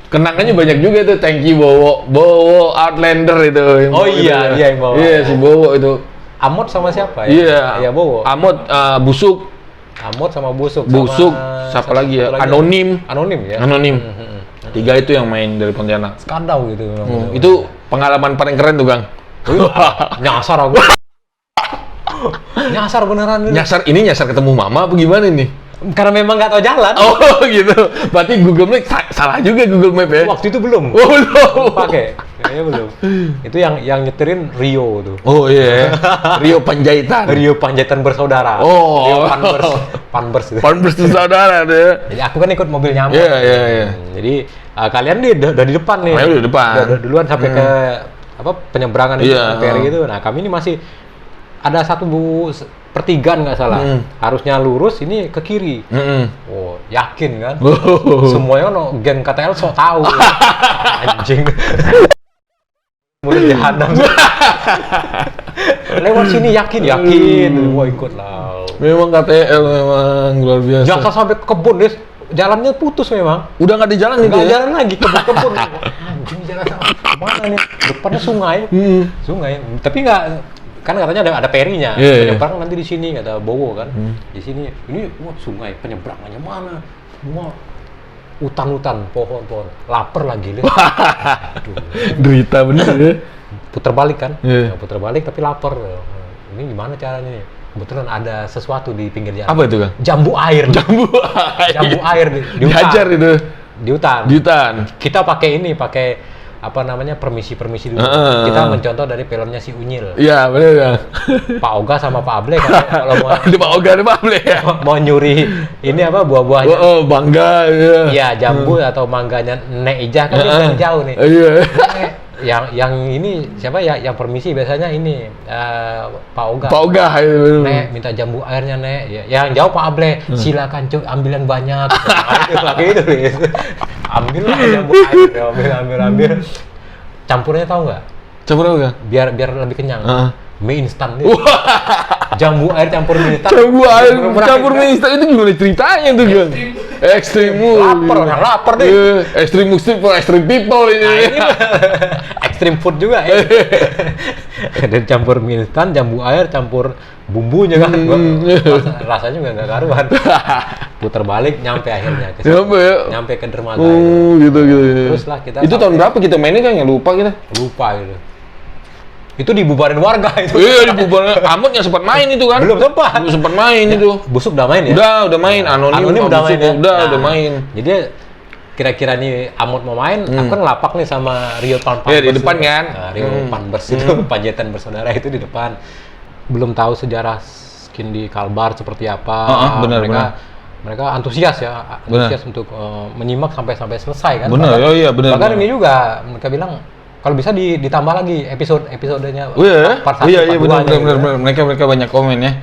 kenangannya banyak juga itu. Tanki Bowo Outlander itu. Oh iya, dia yang bawa. Iya, si Bowo itu. Amot sama siapa ya? Iya. Iya, Bowo. Amot, Busuk, sama Busuk. siapa lagi ya? Anonim ya. Anonim. 3 itu yang main dari Pontianak. Skandau gitu. Itu pengalaman paling keren tuh, Kang. Nyasar aku. Nyasar beneran. Nyasar ketemu mama apa gimana nih? Karena memang nggak tahu jalan. Oh gitu. Berarti Google Map salah juga Google Map ya? Waktu itu belum. Oh belum. Pakai. Kayaknya belum. Itu yang nyeterin Rio tuh. Oh iya. Rio Panjaitan. Rio Panjaitan bersaudara. Oh. Rio Panbers gitu. Panbers bersaudara tuh. Jadi aku kan ikut mobil nyaman. Iya. Jadi kalian udah di depan nih. Udah di depan. Udah duluan sampai ke penyeberangan itu, Iya. ferry gitu. Nah, kami ini masih ada pertigaan nggak salah. Harusnya lurus, ini ke kiri. Oh, yakin kan? Semuanya no geng KTL sok tahu. Anjing. Mulai jahanam. Lewat sini yakin. Wah, ikut lah. Memang KTL memang luar biasa. Jangan sampai ke kebun, Des. Jalannya putus memang. Udah nggak di jalan itu Nggak ya? jalan lagi, kebun. Anjing, jalan mana nih? Depannya sungai. Sungai. Tapi nggak, kan katanya ada perinya. Penyeberang nanti di sini, kata Bowo kan. Di sini, ini wah sungai, penyeberangannya mana? Semua hutan-hutan, pohon-pohon. Lapar lagi, lihat. Derita bener ya. Puter balik kan? Iya. Puter balik tapi lapar. Ini gimana caranya nih? Kebetulan ada sesuatu di pinggir jalan. Apa itu, Kang? Jambu air. Jambu Air di hutan. Dihajar itu. Di hutan. Di hutan. Kita pakai apa namanya, permisi dulu. Kita mencontoh dari filmnya si Unyil. Iya, benar ya. Pak Oga sama Pak Able kan kalau mau Di Pak Oga, di Pak Able ya. mau nyuri ini apa buah-buahnya. Oh, bangga ya. Iya, jambu atau mangganya Nek Ijah kan dia jauh nih. Iya. Yang ini siapa ya, yang permisi biasanya ini Pak Oga. Pak Oga itu. Nek, minta jambu airnya, Nek. Ya, yang jauh Pak Able, silakan Cuk, ambil yang banyak. Itu. Ambil lah jambu air, ambil. Campurnya tahu nggak? Campur apa? Biar lebih kenyang. Mie instan nih. Jambu air campur mie instan. Jambu air campur mie instan itu gimana ceritanya tuh, Gang? Ekstrim. Orang lapar deh. Ekstrim for extreme people ini. Ekstrim food juga ya. Dan campur mie instan, jambu air, campur bumbunya kan. Rasanya juga nggak karuan. Putar balik, nyampe akhirnya. Nyampe ke dermaga. Gitu. Terus lah kita. Itu tahun berapa kita mainnya, Kang? Ya lupa kita. Lupa gitu. Itu dibubarin warga itu. Iya, dibubarin. Amut yang sempat main itu kan? Belum sempat main itu. Busuk udah main ya? Udah main. Anonim udah main ya? Udah main. Jadi kira-kira nih Amut mau main, aku kan lapak nih sama Rio Panbers. Iya, di depan kan? Rio Panbers itu, Panjaitan Bersaudara itu di depan. Belum tahu sejarah skin di Kalbar seperti apa. Benar. Mereka antusias ya, untuk menyimak sampai selesai kan. Benar, iya benar. Bahkan ini juga mereka bilang kalau bisa ditambah lagi episodenya. Oh iya, part 1, iya part 2 benar. Mereka banyak komen ya.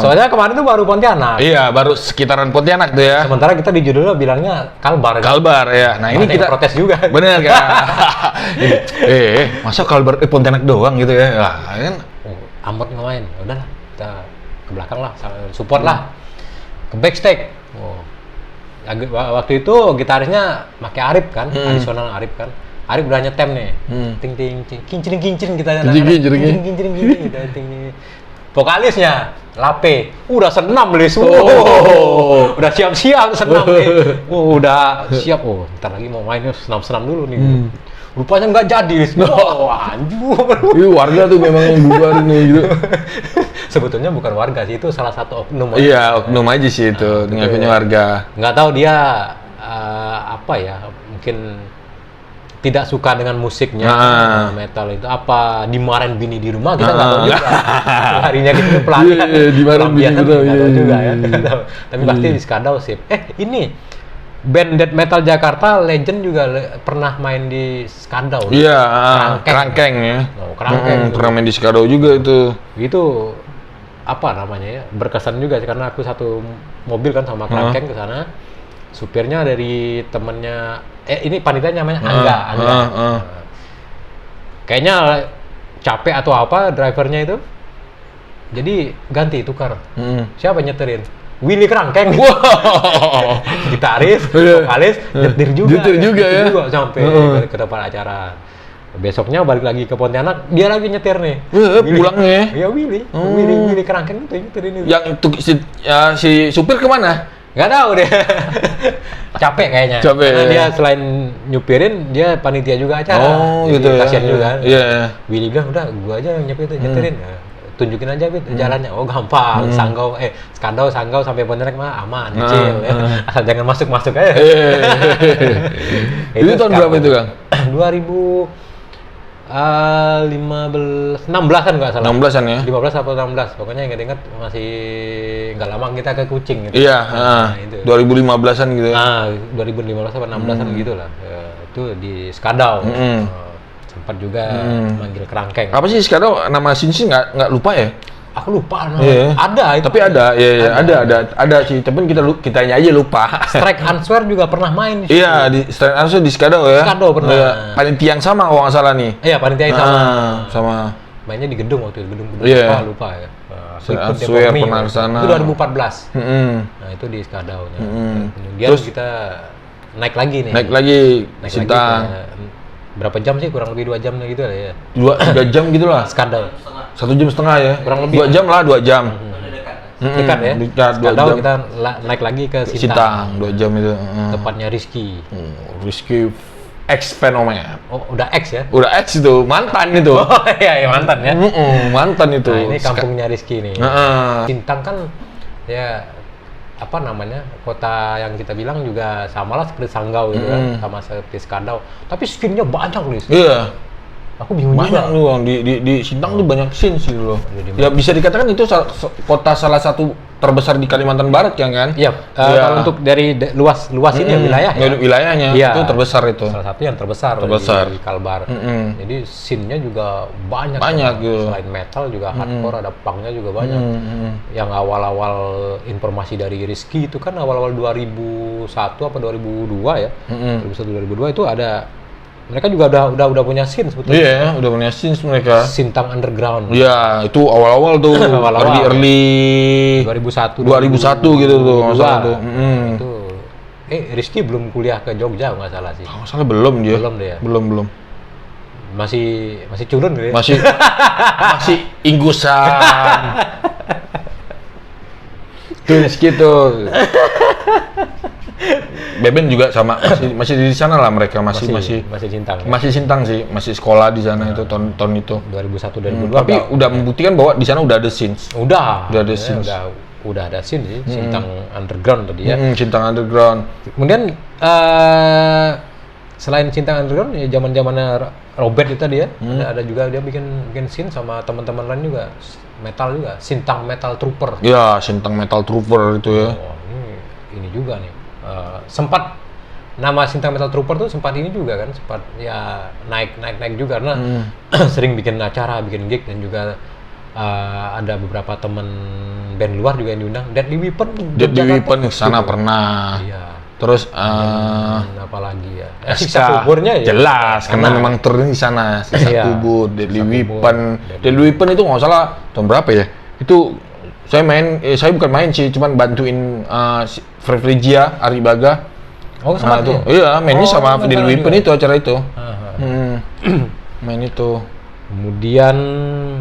Soalnya kemarin tuh baru Pontianak. Iya, baru sekitaran Pontianak tuh ya. Sementara kita di judulnya bilangnya Kalbar. Kalbar ya. Nah, ini kita protes juga. Benar kan? Masa Kalbar Pontianak doang gitu ya? Lah, kan Amut nggak main. Udahlah, kita ke belakang lah, support lah. Ke backstage. Waktu itu gitarisnya pakai Arif kan, adisional Arif kan. Arif udah nyetem nih, ting kincring kita kincring kita ting. Vokalisnya Lape, udah senam nih, udah siap senam nih, udah siap, ntar lagi mau main senam dulu nih. Rupanya nggak jadi, anjur. Warga tuh memang yang bubar nih gitu. Sebetulnya bukan warga sih, itu salah satu oknum. Iya, oknum aja sih itu, ngakunya warga. Nggak tahu dia apa ya, mungkin tidak suka dengan musiknya metal itu, apa dimarahin bini di rumah kita nggak tahu juga. Harinya kita pelatihan dimarahin bini nggak tahu juga ya. Tapi pasti di Skadau sip. Ini band death metal Jakarta Legend juga pernah main di Skadau. Iya, Kerangkeng ya. Kerangkeng pernah main di Skadau juga itu. Itu apa namanya ya, berkesan juga karena aku satu mobil kan sama Kerangkeng ke sana. Supirnya dari temennya, ini panitianya namanya Angga. Kayaknya capek atau apa drivernya itu, jadi ganti tukar. Siapa nyeterin? Willy Kerangkeng. Gitaris, vokalis, nyetir juga ya. Sampai ke tempat acara. Besoknya balik lagi ke Pontianak, dia lagi nyetir nih. Pulangnya? Iya Willy Kerangkeng itu nyetirin itu. Yang si supir kemana? Nggak tahu deh. Capek kayaknya. Karena dia selain nyupirin, dia panitia juga acara. Gitu ya. Kasian juga kan. Iya. Willy bilang, udah gua aja yang nyetirin. Tunjukin aja, jalannya. Oh gampang. Skadau sampai Pontianak mah aman, kecil. Asal jangan masuk aja. Itu tahun berapa itu, Kang? 16-an nggak salah. 16-an ya? 15 atau 16. Pokoknya ingat masih nggak lama kita ke Kucing gitu. Iya, 2015-an gitu ya. 2015 atau 16-an gitu lah. Itu di Skadau. Sempat juga manggil Kerangkeng. Apa sih Skadau, nama Sinsin nggak lupa ya? Aku lupa namanya. Iya. Ada itu. Tapi ada, ya, ada sih. Tapi kitanya aja lupa. Strike Answer juga pernah main. Iya, di Strike Answer di Skadau ya. Skadau pernah. Iya, panitia yang sama kalau nggak salah nih. Iya, panitia yang sama. Sama. Mainnya di gedung waktu itu, gedung. Iya. Lupa ya. Strike Answer pernah ke sana. Itu 2014. Nah, itu di Skadau. Kemudian Terus kita naik lagi nih. Naik lagi Naik Sintang. lagi berapa jam sih? Kurang lebih 2 jam gitu lah ya. 2-3 jam gitu lah. Skadau. 1 jam setengah ya. Kurang lebih. 2 jam lah, 2 jam. Dekat ya. Dekat 2 Skadau jam. kita naik lagi ke Sintang. Sintang 2 jam itu. Tepatnya Rizky. Rizky X Fenomena. Oh, udah X ya? Udah X itu, mantan itu. Oh iya, mantan ya. Mantan itu. Nah, ini kampungnya Rizky nih. Heeh. Sintang kan ya apa namanya, kota yang kita bilang juga samalah seperti Sanggau gitu kan, sama seperti Skadau. Tapi skinnya banyak nih. Iya. Aku bingung Banyak juga. loh, di Sintang tuh banyak scene sih loh. Jadi Ya bisa dikatakan itu kota salah satu terbesar di Kalimantan Barat kan kan? Iya, kalau untuk dari luas ini ya wilayah ya. Wilayahnya Iya. itu terbesar itu. Salah satu yang terbesar. Di Kalbar. Jadi scene-nya juga banyak. Banyak gitu. Selain metal juga hardcore, ada punknya juga banyak. Yang awal-awal informasi dari Rizky itu kan awal-awal 2001 apa 2002 ya. 2001 2002 itu ada, mereka juga udah punya scene sebetulnya. Iya, udah punya scenes mereka. Sintang Underground. Iya, itu awal-awal tuh. Awal-awal. early 2001 gitu tuh, nggak salah tuh. Itu Rizky belum kuliah ke Jogja nggak salah sih. Kalau nggak salah belum dia. Belum deh ya. Belum. Masih culun gitu ya. Masih inggusan. Tuh gitu. Beben juga sama masih di sana lah mereka masih Sintang. masih Sintang sih, masih sekolah di sana itu tahun itu. 2001 2002. Tapi udah membuktikan bahwa di sana udah ada scenes. Udah ada ya, scenes. udah ada scene sih, Sintang Underground tadi ya. Sintang Underground. Kemudian selain Sintang Underground ya zaman-zamannya Robert itu tadi ya, ada juga dia bikin scene sama teman-teman lain juga, metal juga, Sintang Metal Trooper. Ya, Sintang Metal Trooper itu ya. Oh, ini juga nih. Sempat nama Sintang Metal Trooper tuh sempat ini juga kan, sempat ya naik juga karena sering bikin acara, bikin gig, dan juga ada beberapa teman band luar juga yang diundang. Deadly Weapon ke sana pernah. Iya. Terus apalagi ya? Siksa Kuburnya ya. jelas karena memang turun di sana. Siksa kubur, Deadly Weapon. Deadly Weapon itu nggak salah tahun berapa ya? Itu saya bukan main sih, cuman bantuin Fregia, Ari Baga. Oh, sama itu. Iya, mainnya sama Deadly Weapon itu acara itu. Main itu. Kemudian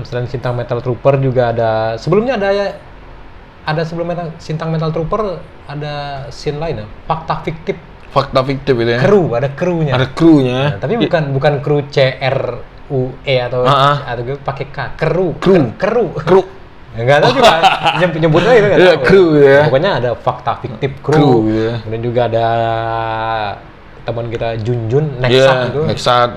selain Sintang Metal Trooper juga ada sebelum Sintang Metal Trooper ada scene lain ya, fakta fiktif itu ya. ada krunya. Ada krunya. Nah, tapi bukan kru CRUE atau pakai K, kru. Enggak tahu juga nyebutnya itu enggak tahu. Kru ya. Pokoknya ada fakta fiktif kru. Ya. Kemudian juga ada teman kita Junjun Nexat itu. Nexat.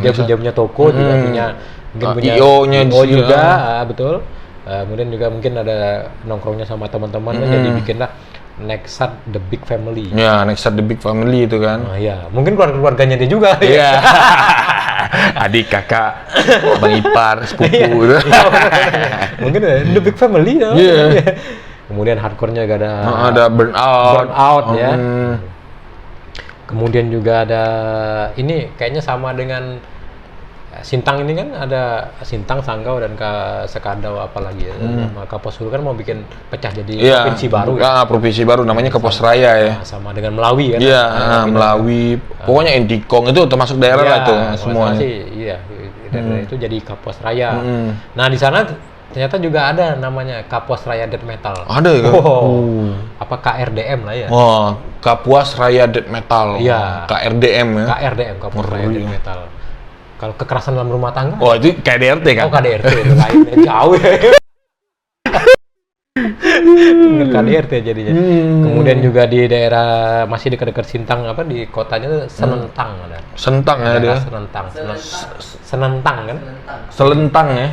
Dia punya toko, juga punya IO-nya juga, betul. Kemudian juga mungkin ada nongkrongnya sama teman-teman, jadi bikinlah Nexat The Big Family. Ya, Nexat The Big Family itu kan. Nah, ya, mungkin keluarganya dia juga. Iya. Adik, kakak, bang ipar, sepupu gitu. Mungkin The Big Family ya. Iya. Kemudian hardcore-nya juga ada Burnout ya. Kemudian juga ada ini kayaknya sama dengan Sintang ini kan, ada Sintang, Sanggau, dan Sekadau apalagi ya. Kapos Hulu kan mau bikin pecah jadi provinsi baru ya. Provinsi baru namanya Kapos Raya ya. Sama dengan Melawi kan. Iya, Melawi. Pokoknya Entikong itu termasuk daerah lah itu semuanya. Iya, daerah itu jadi Kapos Raya. Nah, di sana ternyata juga ada namanya Kapuas Raya Death Metal. Ada ya? Apa KRDM lah ya? Oh, Kapuas Raya Death Metal. Iya. KRDM ya? KRDM, Kapuas Raya Death Metal. Kalau kekerasan dalam rumah tangga? Oh, itu KDRT kan? Oh, KDRT itu lainnya jauh ya. KDRT jadinya. Kemudian juga di daerah masih dekat-dekat Sintang, di kotanya Senentang ada. Sentang ya dia. Senentang kan? Selentang ya.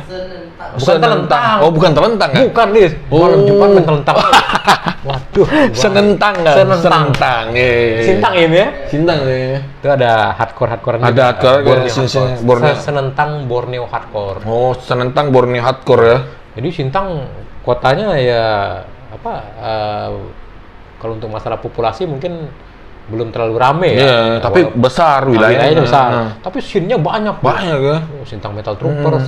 Bukan telentang. Oh, bukan telentang ya? Bukan, Lis. Malam Jumat main telentang. Waduh. Senentang kan? Senentang. Sintang ini ya? Sintang ya. Itu ada hardcore-hardcorean. Ada hardcore di sini. Senentang Borneo Hardcore. Oh, Senentang Borneo Hardcore ya. Jadi Sintang kotanya ya apa? Kalau untuk masalah populasi mungkin belum terlalu rame Iya, tapi besar wilayahnya wilayahnya. besar. Tapi scene-nya banyak. Bro. Banyak ya. Sintang Metal Trooper,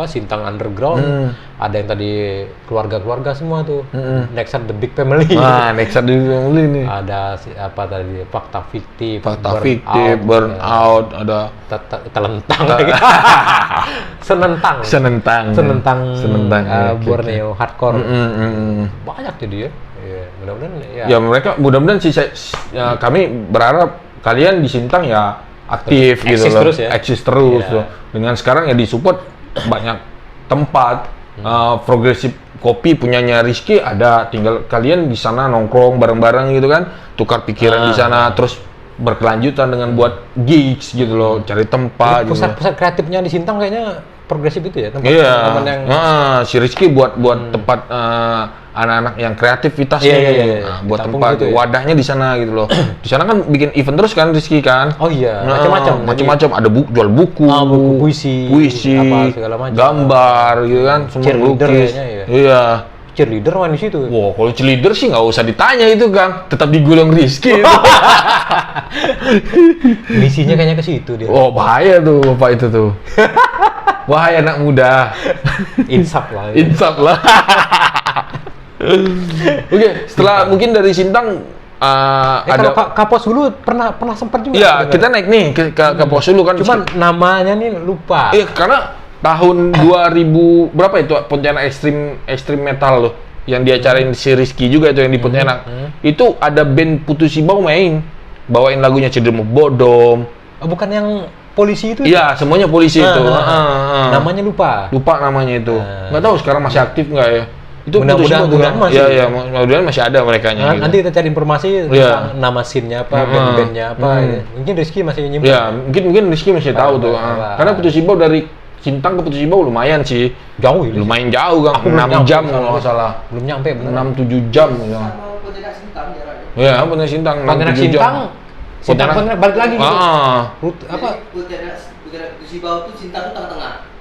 Sintang Underground. Ada yang tadi keluarga-keluarga semua tuh. Nexan The Big Family. Nah, Nexan dulu nih. Ada apa tadi? Fakta fiktif, Burnout, ada telentang. Senentang. Borneo hardcore. Banyak jadi ya. Iya, mudah-mudahan ya. Ya mudah-mudahan sih kami berharap kalian di Sintang ya aktif gitu loh. Eksis terus loh. Dengan sekarang ya disupport banyak tempat progresif kopi punyanya Rizky ada, tinggal kalian di sana nongkrong bareng-bareng gitu kan, tukar pikiran di sana terus berkelanjutan dengan buat gigs gitu loh, cari tempat gitu. Pusat kreatifnya di Sintang kayaknya progresif itu ya, tempat teman yang si Rizky buat tempat anak-anak yang kreativitas buat tempat gitu ya? Wadahnya di sana gitu loh. Di sana kan bikin event terus kan Rizky kan. Oh iya, macam-macam. Ada jual buku, puisi, apa segala macam. Gambar gitu kan, semua lukis. Iya. Cheerleader main di situ. Wah, kalau cheerleader sih nggak usah ditanya itu Kang, tetap digulung Rizky. Misinya kayaknya ke situ dia. Oh, bahaya tuh Bapak itu tuh. Bahaya anak muda. Insaf lah. Oke, setelah mungkin dari Sintang ada kalau Kapos dulu pernah sempat juga. Iya, kita naik nih ke Kapos dulu kan. Cuman namanya nih lupa. Iya, karena tahun 2000 berapa itu Pontianak Extreme Metal loh yang diacarain si Rizky juga itu yang di Pontianak. Itu ada band Putu Sibau main, bawain lagunya Cedermo Bodom. Oh, bukan yang polisi itu? Iya, semuanya polisi itu. Namanya lupa. Lupa namanya itu. Nggak tahu sekarang masih aktif nggak ya? Itu mudah-mudahan masih. Iya, mudah-mudahan masih ada merekanya. Gitu. Nanti kita cari informasi tentang nama scene-nya apa, band-bandnya apa. Mungkin Rizky masih nyimpen. Iya, mungkin Rizky masih tahu tuh. Karena Putu Sibau dari Sintang ke Putu Sibau lumayan sih. Jauh ya? Lumayan jauh Kang. 6 jam kalau nggak salah. Belum nyampe benar. 6-7 jam ya. Pontianak Sintang jaraknya. Iya, Pontianak Sintang 6-7 jam. Pontianak balik lagi gitu. Apa? Pontianak Sibau tuh Sintang tuh tengah-tengah.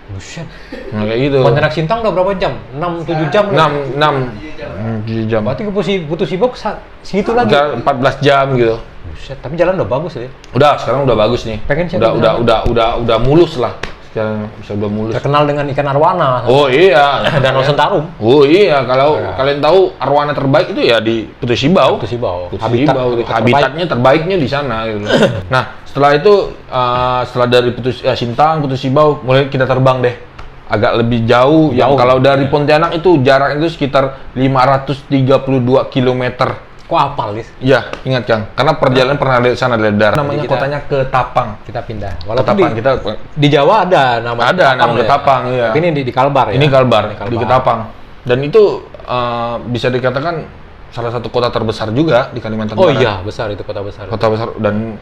Buset. Nah, kayak gitu. Pontianak Sintang udah berapa jam? 6-7 jam. 7 jam. Berarti ke Putu Sibau segitu lagi. 14 jam gitu. Buset, tapi jalan udah bagus ya. Udah, sekarang udah bagus nih. Pengen sih udah mulus lah. Sekarang bisa udah mulus. Terkenal dengan ikan arwana. Oh iya. Danau Sentarum. Oh iya, kalau kalian tahu arwana terbaik itu ya di Putu Sibau. Habitatnya terbaiknya di sana gitu. Nah, setelah itu setelah dari Sintang, Putu Sibau, mulai kita terbang deh. Agak lebih jauh. Yang kalau dari Pontianak itu jarak itu sekitar 532 km. Kok apal, Lis? Iya, ingat Kang. Karena perjalanan pernah dari sana dari darat. Namanya kotanya Ketapang. Kita pindah. Walaupun di Jawa ada nama Ketapang, iya. Tapi ini di Kalbar ya. Ini Kalbar, di Ketapang. Dan itu bisa dikatakan salah satu kota terbesar juga di Kalimantan Barat. Oh iya, besar itu kota besar. Kota besar dan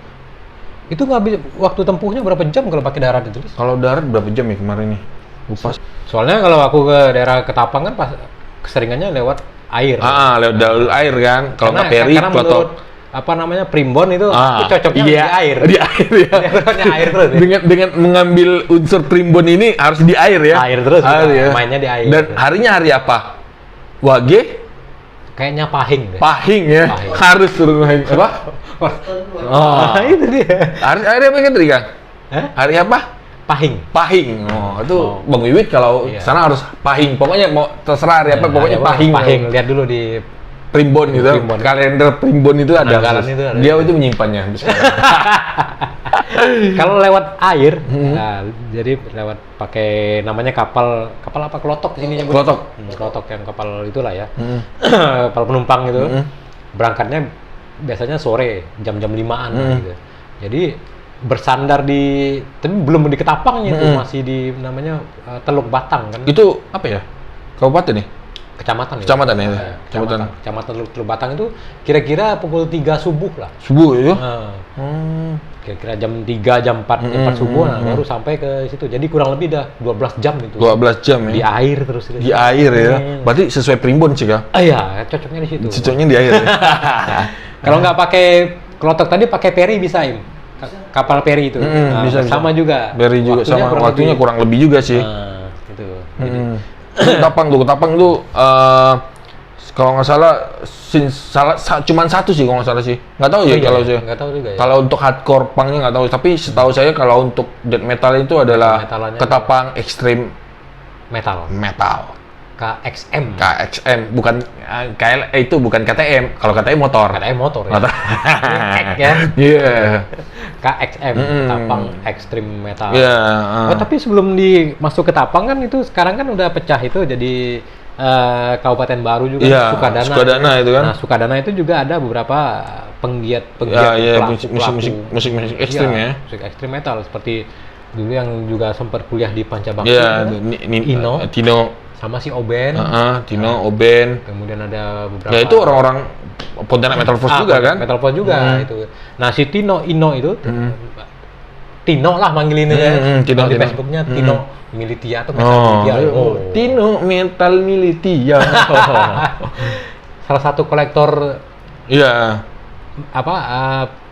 itu nggak bisa waktu tempuhnya berapa jam kalau pakai darat itu, Lis? Kalau darat berapa jam ya kemarin nih? Lupa. Soalnya kalau aku ke daerah Ketapang kan pas keseringannya lewat air. Lewat jalur air kan. Kalau nggak ferry, menurut apa namanya Primbon itu cocoknya di air. Di air ya. Cocoknya air terus. Ya? Dengan mengambil unsur Primbon ini harus di air ya. Air terus. Ya. Mainnya di air. Dan harinya hari apa? Wage? Kayaknya Pahing deh. Pahing ya. Pahing. Harus turun Pahing. Apa? Itu dia. Hari apa kan tadi Kang? Hari apa? Pahing. Oh, itu Bang Wiwit kalau sana harus Pahing. Pokoknya mau terserah hari apa, pokoknya Pahing. Lihat dulu di Primbon gitu. Kalender Primbon itu ada. Dia itu menyimpannya. Kalau lewat air, jadi lewat pakai namanya kapal apa klotok sininya. Klotok yang kapal itulah ya. Kapal penumpang itu. Berangkatnya biasanya sore, jam-jam 5-an gitu. Jadi bersandar tapi belum di Ketapangnya itu, masih di namanya Teluk Batang kan. Itu apa ya? Kabupaten nih? Kecamatan ya. Kecamatan Teluk Batang itu kira-kira pukul 3 subuh lah. Subuh ya? Kira-kira jam 3, jam 4 subuh baru sampai ke situ. Jadi kurang lebih dah 12 jam itu. 12 jam ya. Di air terus. Di air ya. Berarti sesuai Primbon sih Kak? Iya, cocoknya di situ. Cocoknya di air ya. Kalau nggak pakai klotok tadi pakai peri bisa, Im. Kapal peri itu. Bisa. Sama juga. Peri juga sama. Waktunya kurang lebih juga sih. Gitu. Jadi, Ketapang tuh kalau nggak salah cuman satu sih kalau nggak salah sih. Nggak tahu ya kalau saya. Nggak tahu juga ya. Kalau untuk hardcore punknya nggak tahu, tapi setahu saya kalau untuk death metal itu adalah Metalannya Ketapang Extreme metal. KXM bukan itu bukan KTM. Kalau KTM motor. KTM motor ya. Motor. X ya. Iya. KXM, Ketapang Extreme Metal. Iya. Oh, tapi sebelum masuk Ketapang kan itu sekarang kan udah pecah itu jadi kabupaten baru juga, Iya, Sukadana itu kan. Nah, Sukadana itu juga ada beberapa penggiat musik ekstrim iya, ya. musik ekstrim metal seperti dulu yang juga sempat kuliah di Pancabakti. Iya, Tino sama si Oben. Tino, Oben. Kemudian ada beberapa. Ya itu orang-orang Pontianak Metal Force juga kan? Metal Force juga itu. Nah, si Tino itu Tino lah manggilinnya ya. Tino, Di Tino. Facebooknya Tino Militia atau Metal Militia. Tino Metal Militia. Salah satu kolektor Iya.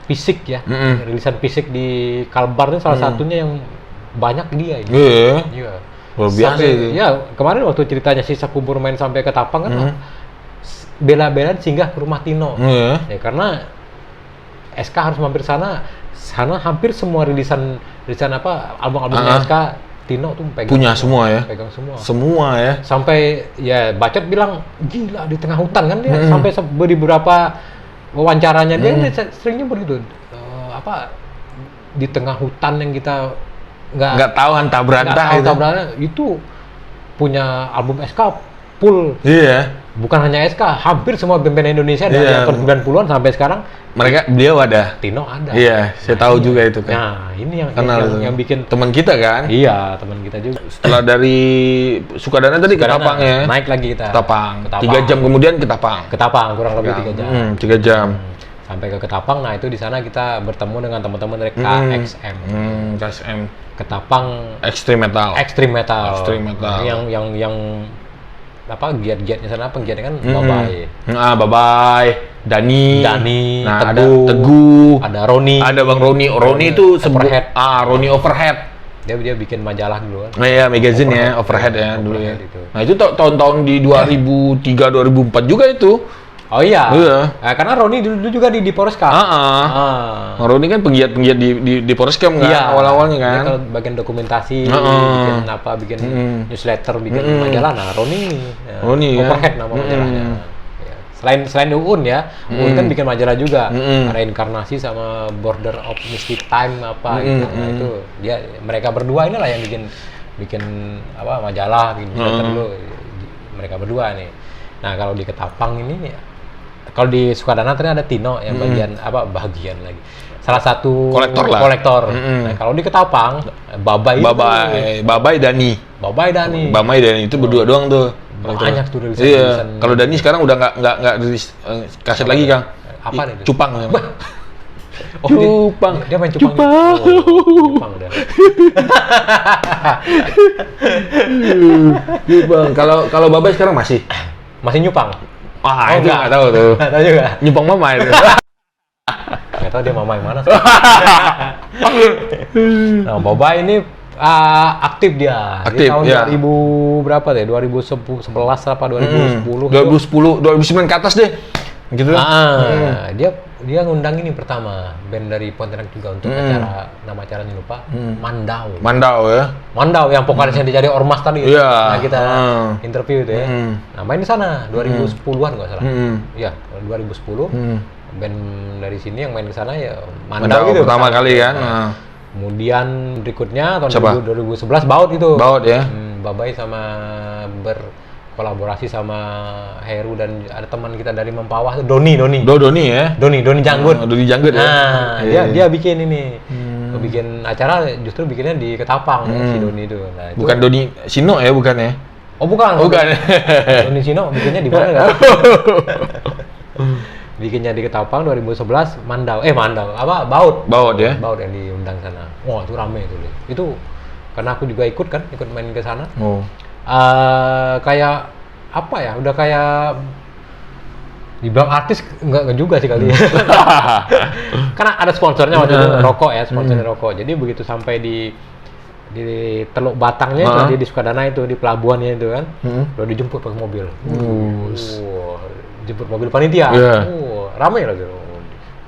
fisik ya. Rilisan fisik di Kalbar itu salah satunya yang banyak dia ini. Iya. Luar biasa itu. Ya, kemarin waktu ceritanya sisa kubur main sampai ke Tapang kan bela-belaan singgah ke rumah Tino. Ya karena SK harus mampir sana hampir semua rilisan album-album SK Tino tuh pegang semua ya. Pegang semua. Semua ya. Sampai ya Bacot bilang gila di tengah hutan kan dia sampai di beberapa wawancaranya dia seringnya begitu. Di tengah hutan yang kita nggak tahu hantah berantah itu punya album SK full. Iya. Bukan hanya SK, hampir semua band-band Indonesia dari tahun 90-an sampai sekarang beliau ada. Tino ada. Iya, saya tahu juga itu kan. Nah, ini yang bikin teman kita kan? Iya, teman kita juga. Setelah dari Sukadana tadi ke Ketapang ya. Naik lagi kita. Ketapang. 3 jam kemudian Ketapang. Kurang lebih 3 jam. 3 jam. Sampai ke Ketapang, nah itu di sana kita bertemu dengan teman-teman dari KXM. KXM. Ketapang Extreme Metal. Yang giat-giatnya sana penggiatnya kan Babai. Babai, Dani, nah, Teguh, ada Roni. Ada Bang Roni. Roni itu Overhead. Roni Overhead. Dia bikin majalah dulu kan. Nah, iya, magazine Overhead ya dulu ya. Nah, itu tahun-tahun di 2003 2004 juga itu. Oh iya. Karena Roni dulu juga di Polreskam. Roni kan penggiat di Polreskam kan awal-awalnya kan. Dia kalau bagian dokumentasi, bikin newsletter, bikin majalah. Nah, Roni Overhead nama majalahnya. Selain Uun ya, Uun kan bikin majalah juga. Reinkarnasi sama Border of Misty Time gitu. Nah, itu mereka berdua inilah yang bikin majalah, bikin newsletter dulu. Mereka berdua nih. Nah, kalau di Ketapang ini kalau di Sukadana tadi ada Tino yang bagian lagi. Salah satu kolektor. Nah, kalau di Ketapang Babai Dani itu berdua doang tuh. Banyak tuh rilisan. Iya. Kalau Dani sekarang udah nggak rilis kaset lagi, Kang. Apa nih? Cupang. Cupang. Dia main Cupang. Cupang udah. Cupang. Kalau Babai sekarang masih nyupang. Itu nggak tahu tuh. Nggak tahu juga. Nyupang mama itu. Nggak tahu dia mama yang mana. Nah, Boba ini aktif dia. Di tahun 2000 berapa deh? 2011 apa 2010? 2009 ke atas deh. Gitu. Dia ngundang ini pertama band dari Pontianak juga untuk nama acaranya lupa. Mandau yang vokalisnya dicari Ormas tadi. Nah, kita interview itu ya. Nah, main di sana 2010-an nggak salah. Iya, 2010. Band dari sini yang main ke sana ya Mandau gitu. Pertama kali kan. Kemudian berikutnya tahun 2011 Baut itu. Baut ya. Babai sama berkolaborasi sama Heru dan ada teman kita dari Mempawah tuh Doni ya. Doni Janggut. Doni Janggut ya. Nah, dia bikin ini. Bikin acara justru bikinnya di Ketapang si Doni itu. Nah, itu. Bukan Doni Sino ya, bukan ya? Oh, bukan. Doni Sino bikinnya di mana kan? Bikinnya di Ketapang 2011 Mandau Baut ya. Baut yang diundang sana. Wah, itu rame itu. Itu karena aku juga ikut main ke sana. Kayak apa ya? Udah kayak dibilang artis enggak juga sih kali ya. Karena ada sponsornya waktu itu rokok ya, sponsornya rokok. Jadi begitu sampai di di Teluk Batangnya itu, di Sukadana itu, di pelabuhannya itu kan. Udah dijemput pakai mobil. Jemput mobil panitia. Ramai lagi.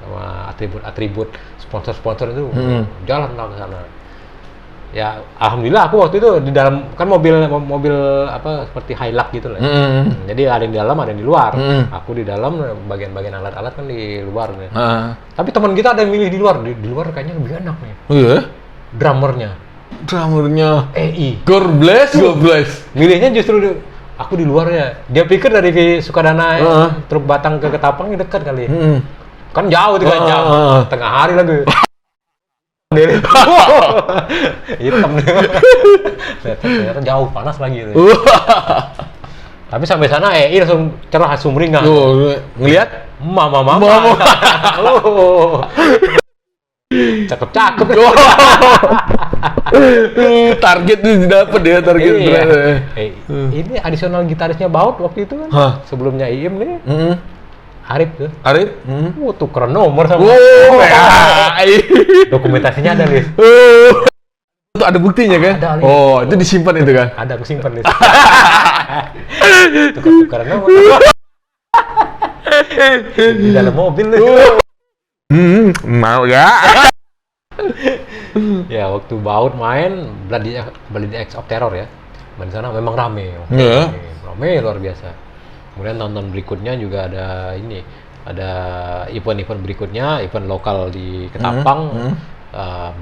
Sama atribut sponsor-sponsor itu jalan lah ke sana. Ya, alhamdulillah aku waktu itu di dalam kan mobil apa seperti Hilux gitu lah. Jadi ada yang di dalam, ada yang di luar. Aku di dalam, bagian-bagian alat-alat kan di luar. Tapi teman kita ada yang milih di luar. Di luar kayaknya lebih enak nih. Drummernya EI. God bless. Milihnya justru aku di luar ya. Dia pikir dari Sukadana truk Batang ke Ketapang dekat kali. Kan jauh 3 jam. Tengah hari lagi. Hitam nih. Ternyata jauh, panas lagi. Tapi sampai sana EI langsung cerah sumringah. Ngelihat? Mama. Cakep. Target itu dapat ya, target berapa? Ini adisional gitarisnya Baut waktu itu kan. Sebelumnya IM nih. Arif tuh. Tukeran nomor sama. Dokumentasinya ada, Lis. Itu ada buktinya kan? Ada, Lis. Itu disimpan itu kan? Ada, aku simpan, Lis. Tukeran nomor. Di dalam mobil, Lis. Mau ya? Ya, waktu Baut main Bloody Acts of Terror ya. Di sana memang rame. Rame luar biasa. Kemudian tahun-tahun berikutnya juga ada event-event berikutnya, event lokal di Ketapang,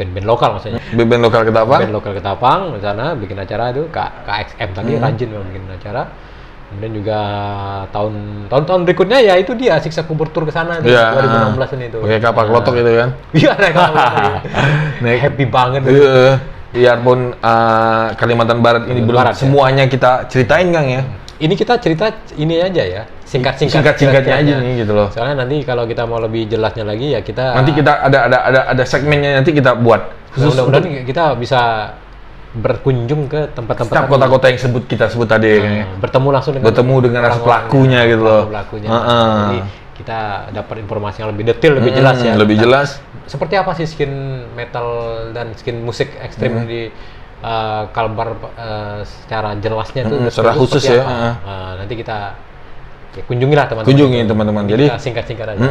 band-band lokal maksudnya. Band lokal Ketapang? Band lokal Ketapang, di sana bikin acara itu, KXM tadi rajin memang bikin acara. Kemudian juga tahun-tahun berikutnya ya itu dia Siksa Kubur Tour ke sana 2016 ini itu. Pakai kapal klotok itu kan? Iya, naik kapal. Happy banget. Biarpun Kalimantan Barat ini belum semuanya kita ceritain Kang ya. Ini kita cerita ini aja ya, singkatnya aja nih gitu loh. Soalnya nanti kalau kita mau lebih jelasnya lagi ya kita nanti kita ada segmennya nanti kita buat. Mudah-mudahan kita bisa berkunjung ke tempat-tempat setiap kota-kota yang kita sebut tadi bertemu langsung dengan pelakunya gitu loh. Jadi kita dapat informasi yang lebih detail, lebih jelas ya. Lebih jelas. Seperti apa sih skin metal dan skin musik ekstrim di Kalbar secara jelasnya itu secara khusus ya. Nanti kita kunjungilah teman-teman. Kunjungi teman-teman. Jadi singkat-singkat aja.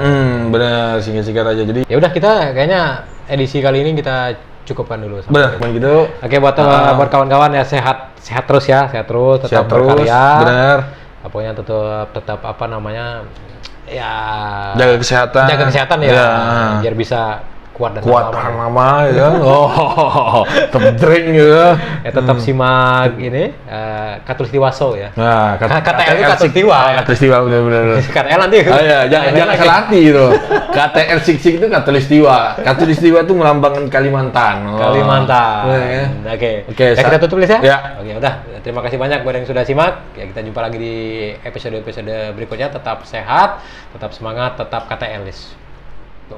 Benar, singkat-singkat aja. Jadi ya udah kita kayaknya edisi kali ini kita cukupkan dulu. Benar, gitu. Oke, buat kawan-kawan ya sehat terus ya, tetap berkarya. Benar. Pokoknya tetap apa namanya? Ya jaga kesehatan ya. Biar bisa kuat tahan lama ya. Tetap drink ya. Tetap simak ini Katulistiwa Show ya. Nah, KTL Katulistiwa. Katulistiwa benar. KTL nanti. Jangan salah arti itu. KTL Sik itu Katulistiwa. Katulistiwa itu melambangkan Kalimantan. Oke. Kita tutup ya. Oke, udah. Terima kasih banyak buat yang sudah simak. Ya, kita jumpa lagi di episode berikutnya. Tetap sehat, tetap semangat, tetap KTL-is. Tuh.